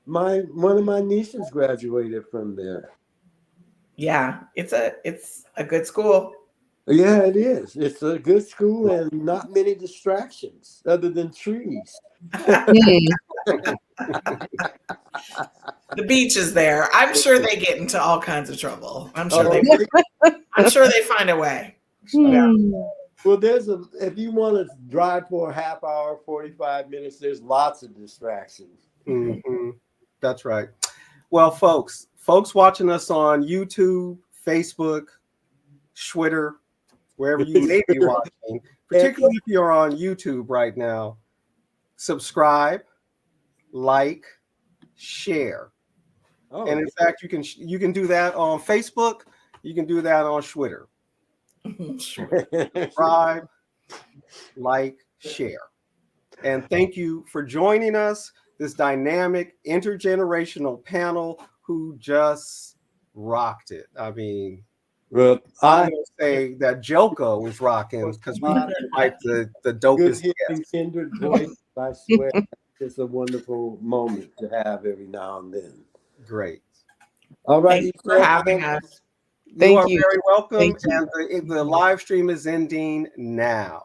One of my nieces graduated from there. Yeah, it's a good school. Yeah, it is. It's a good school and not many distractions other than trees. The beach is there. I'm sure they get into all kinds of trouble. I'm sure Oh, I'm sure they find a way. well, if you want to drive for a half hour, 45 minutes, there's lots of distractions. Mm-hmm. That's right. Well, folks watching us on YouTube, Facebook, Twitter, wherever you may be watching, particularly if you're on YouTube right now, subscribe, like, share. Oh, And in fact, you can do that on Facebook. You can do that on Twitter. Subscribe, like, share. And thank you for joining us, this dynamic intergenerational panel who just rocked it. I mean, well, I'm going to say that Joko was rocking because we like the good dopest hearing guest. kindred voice. I swear, it's a wonderful moment to have every now and then. Great. All right, Thank you for having us. You Thank are you. very welcome. Thank you. And the live stream is ending now.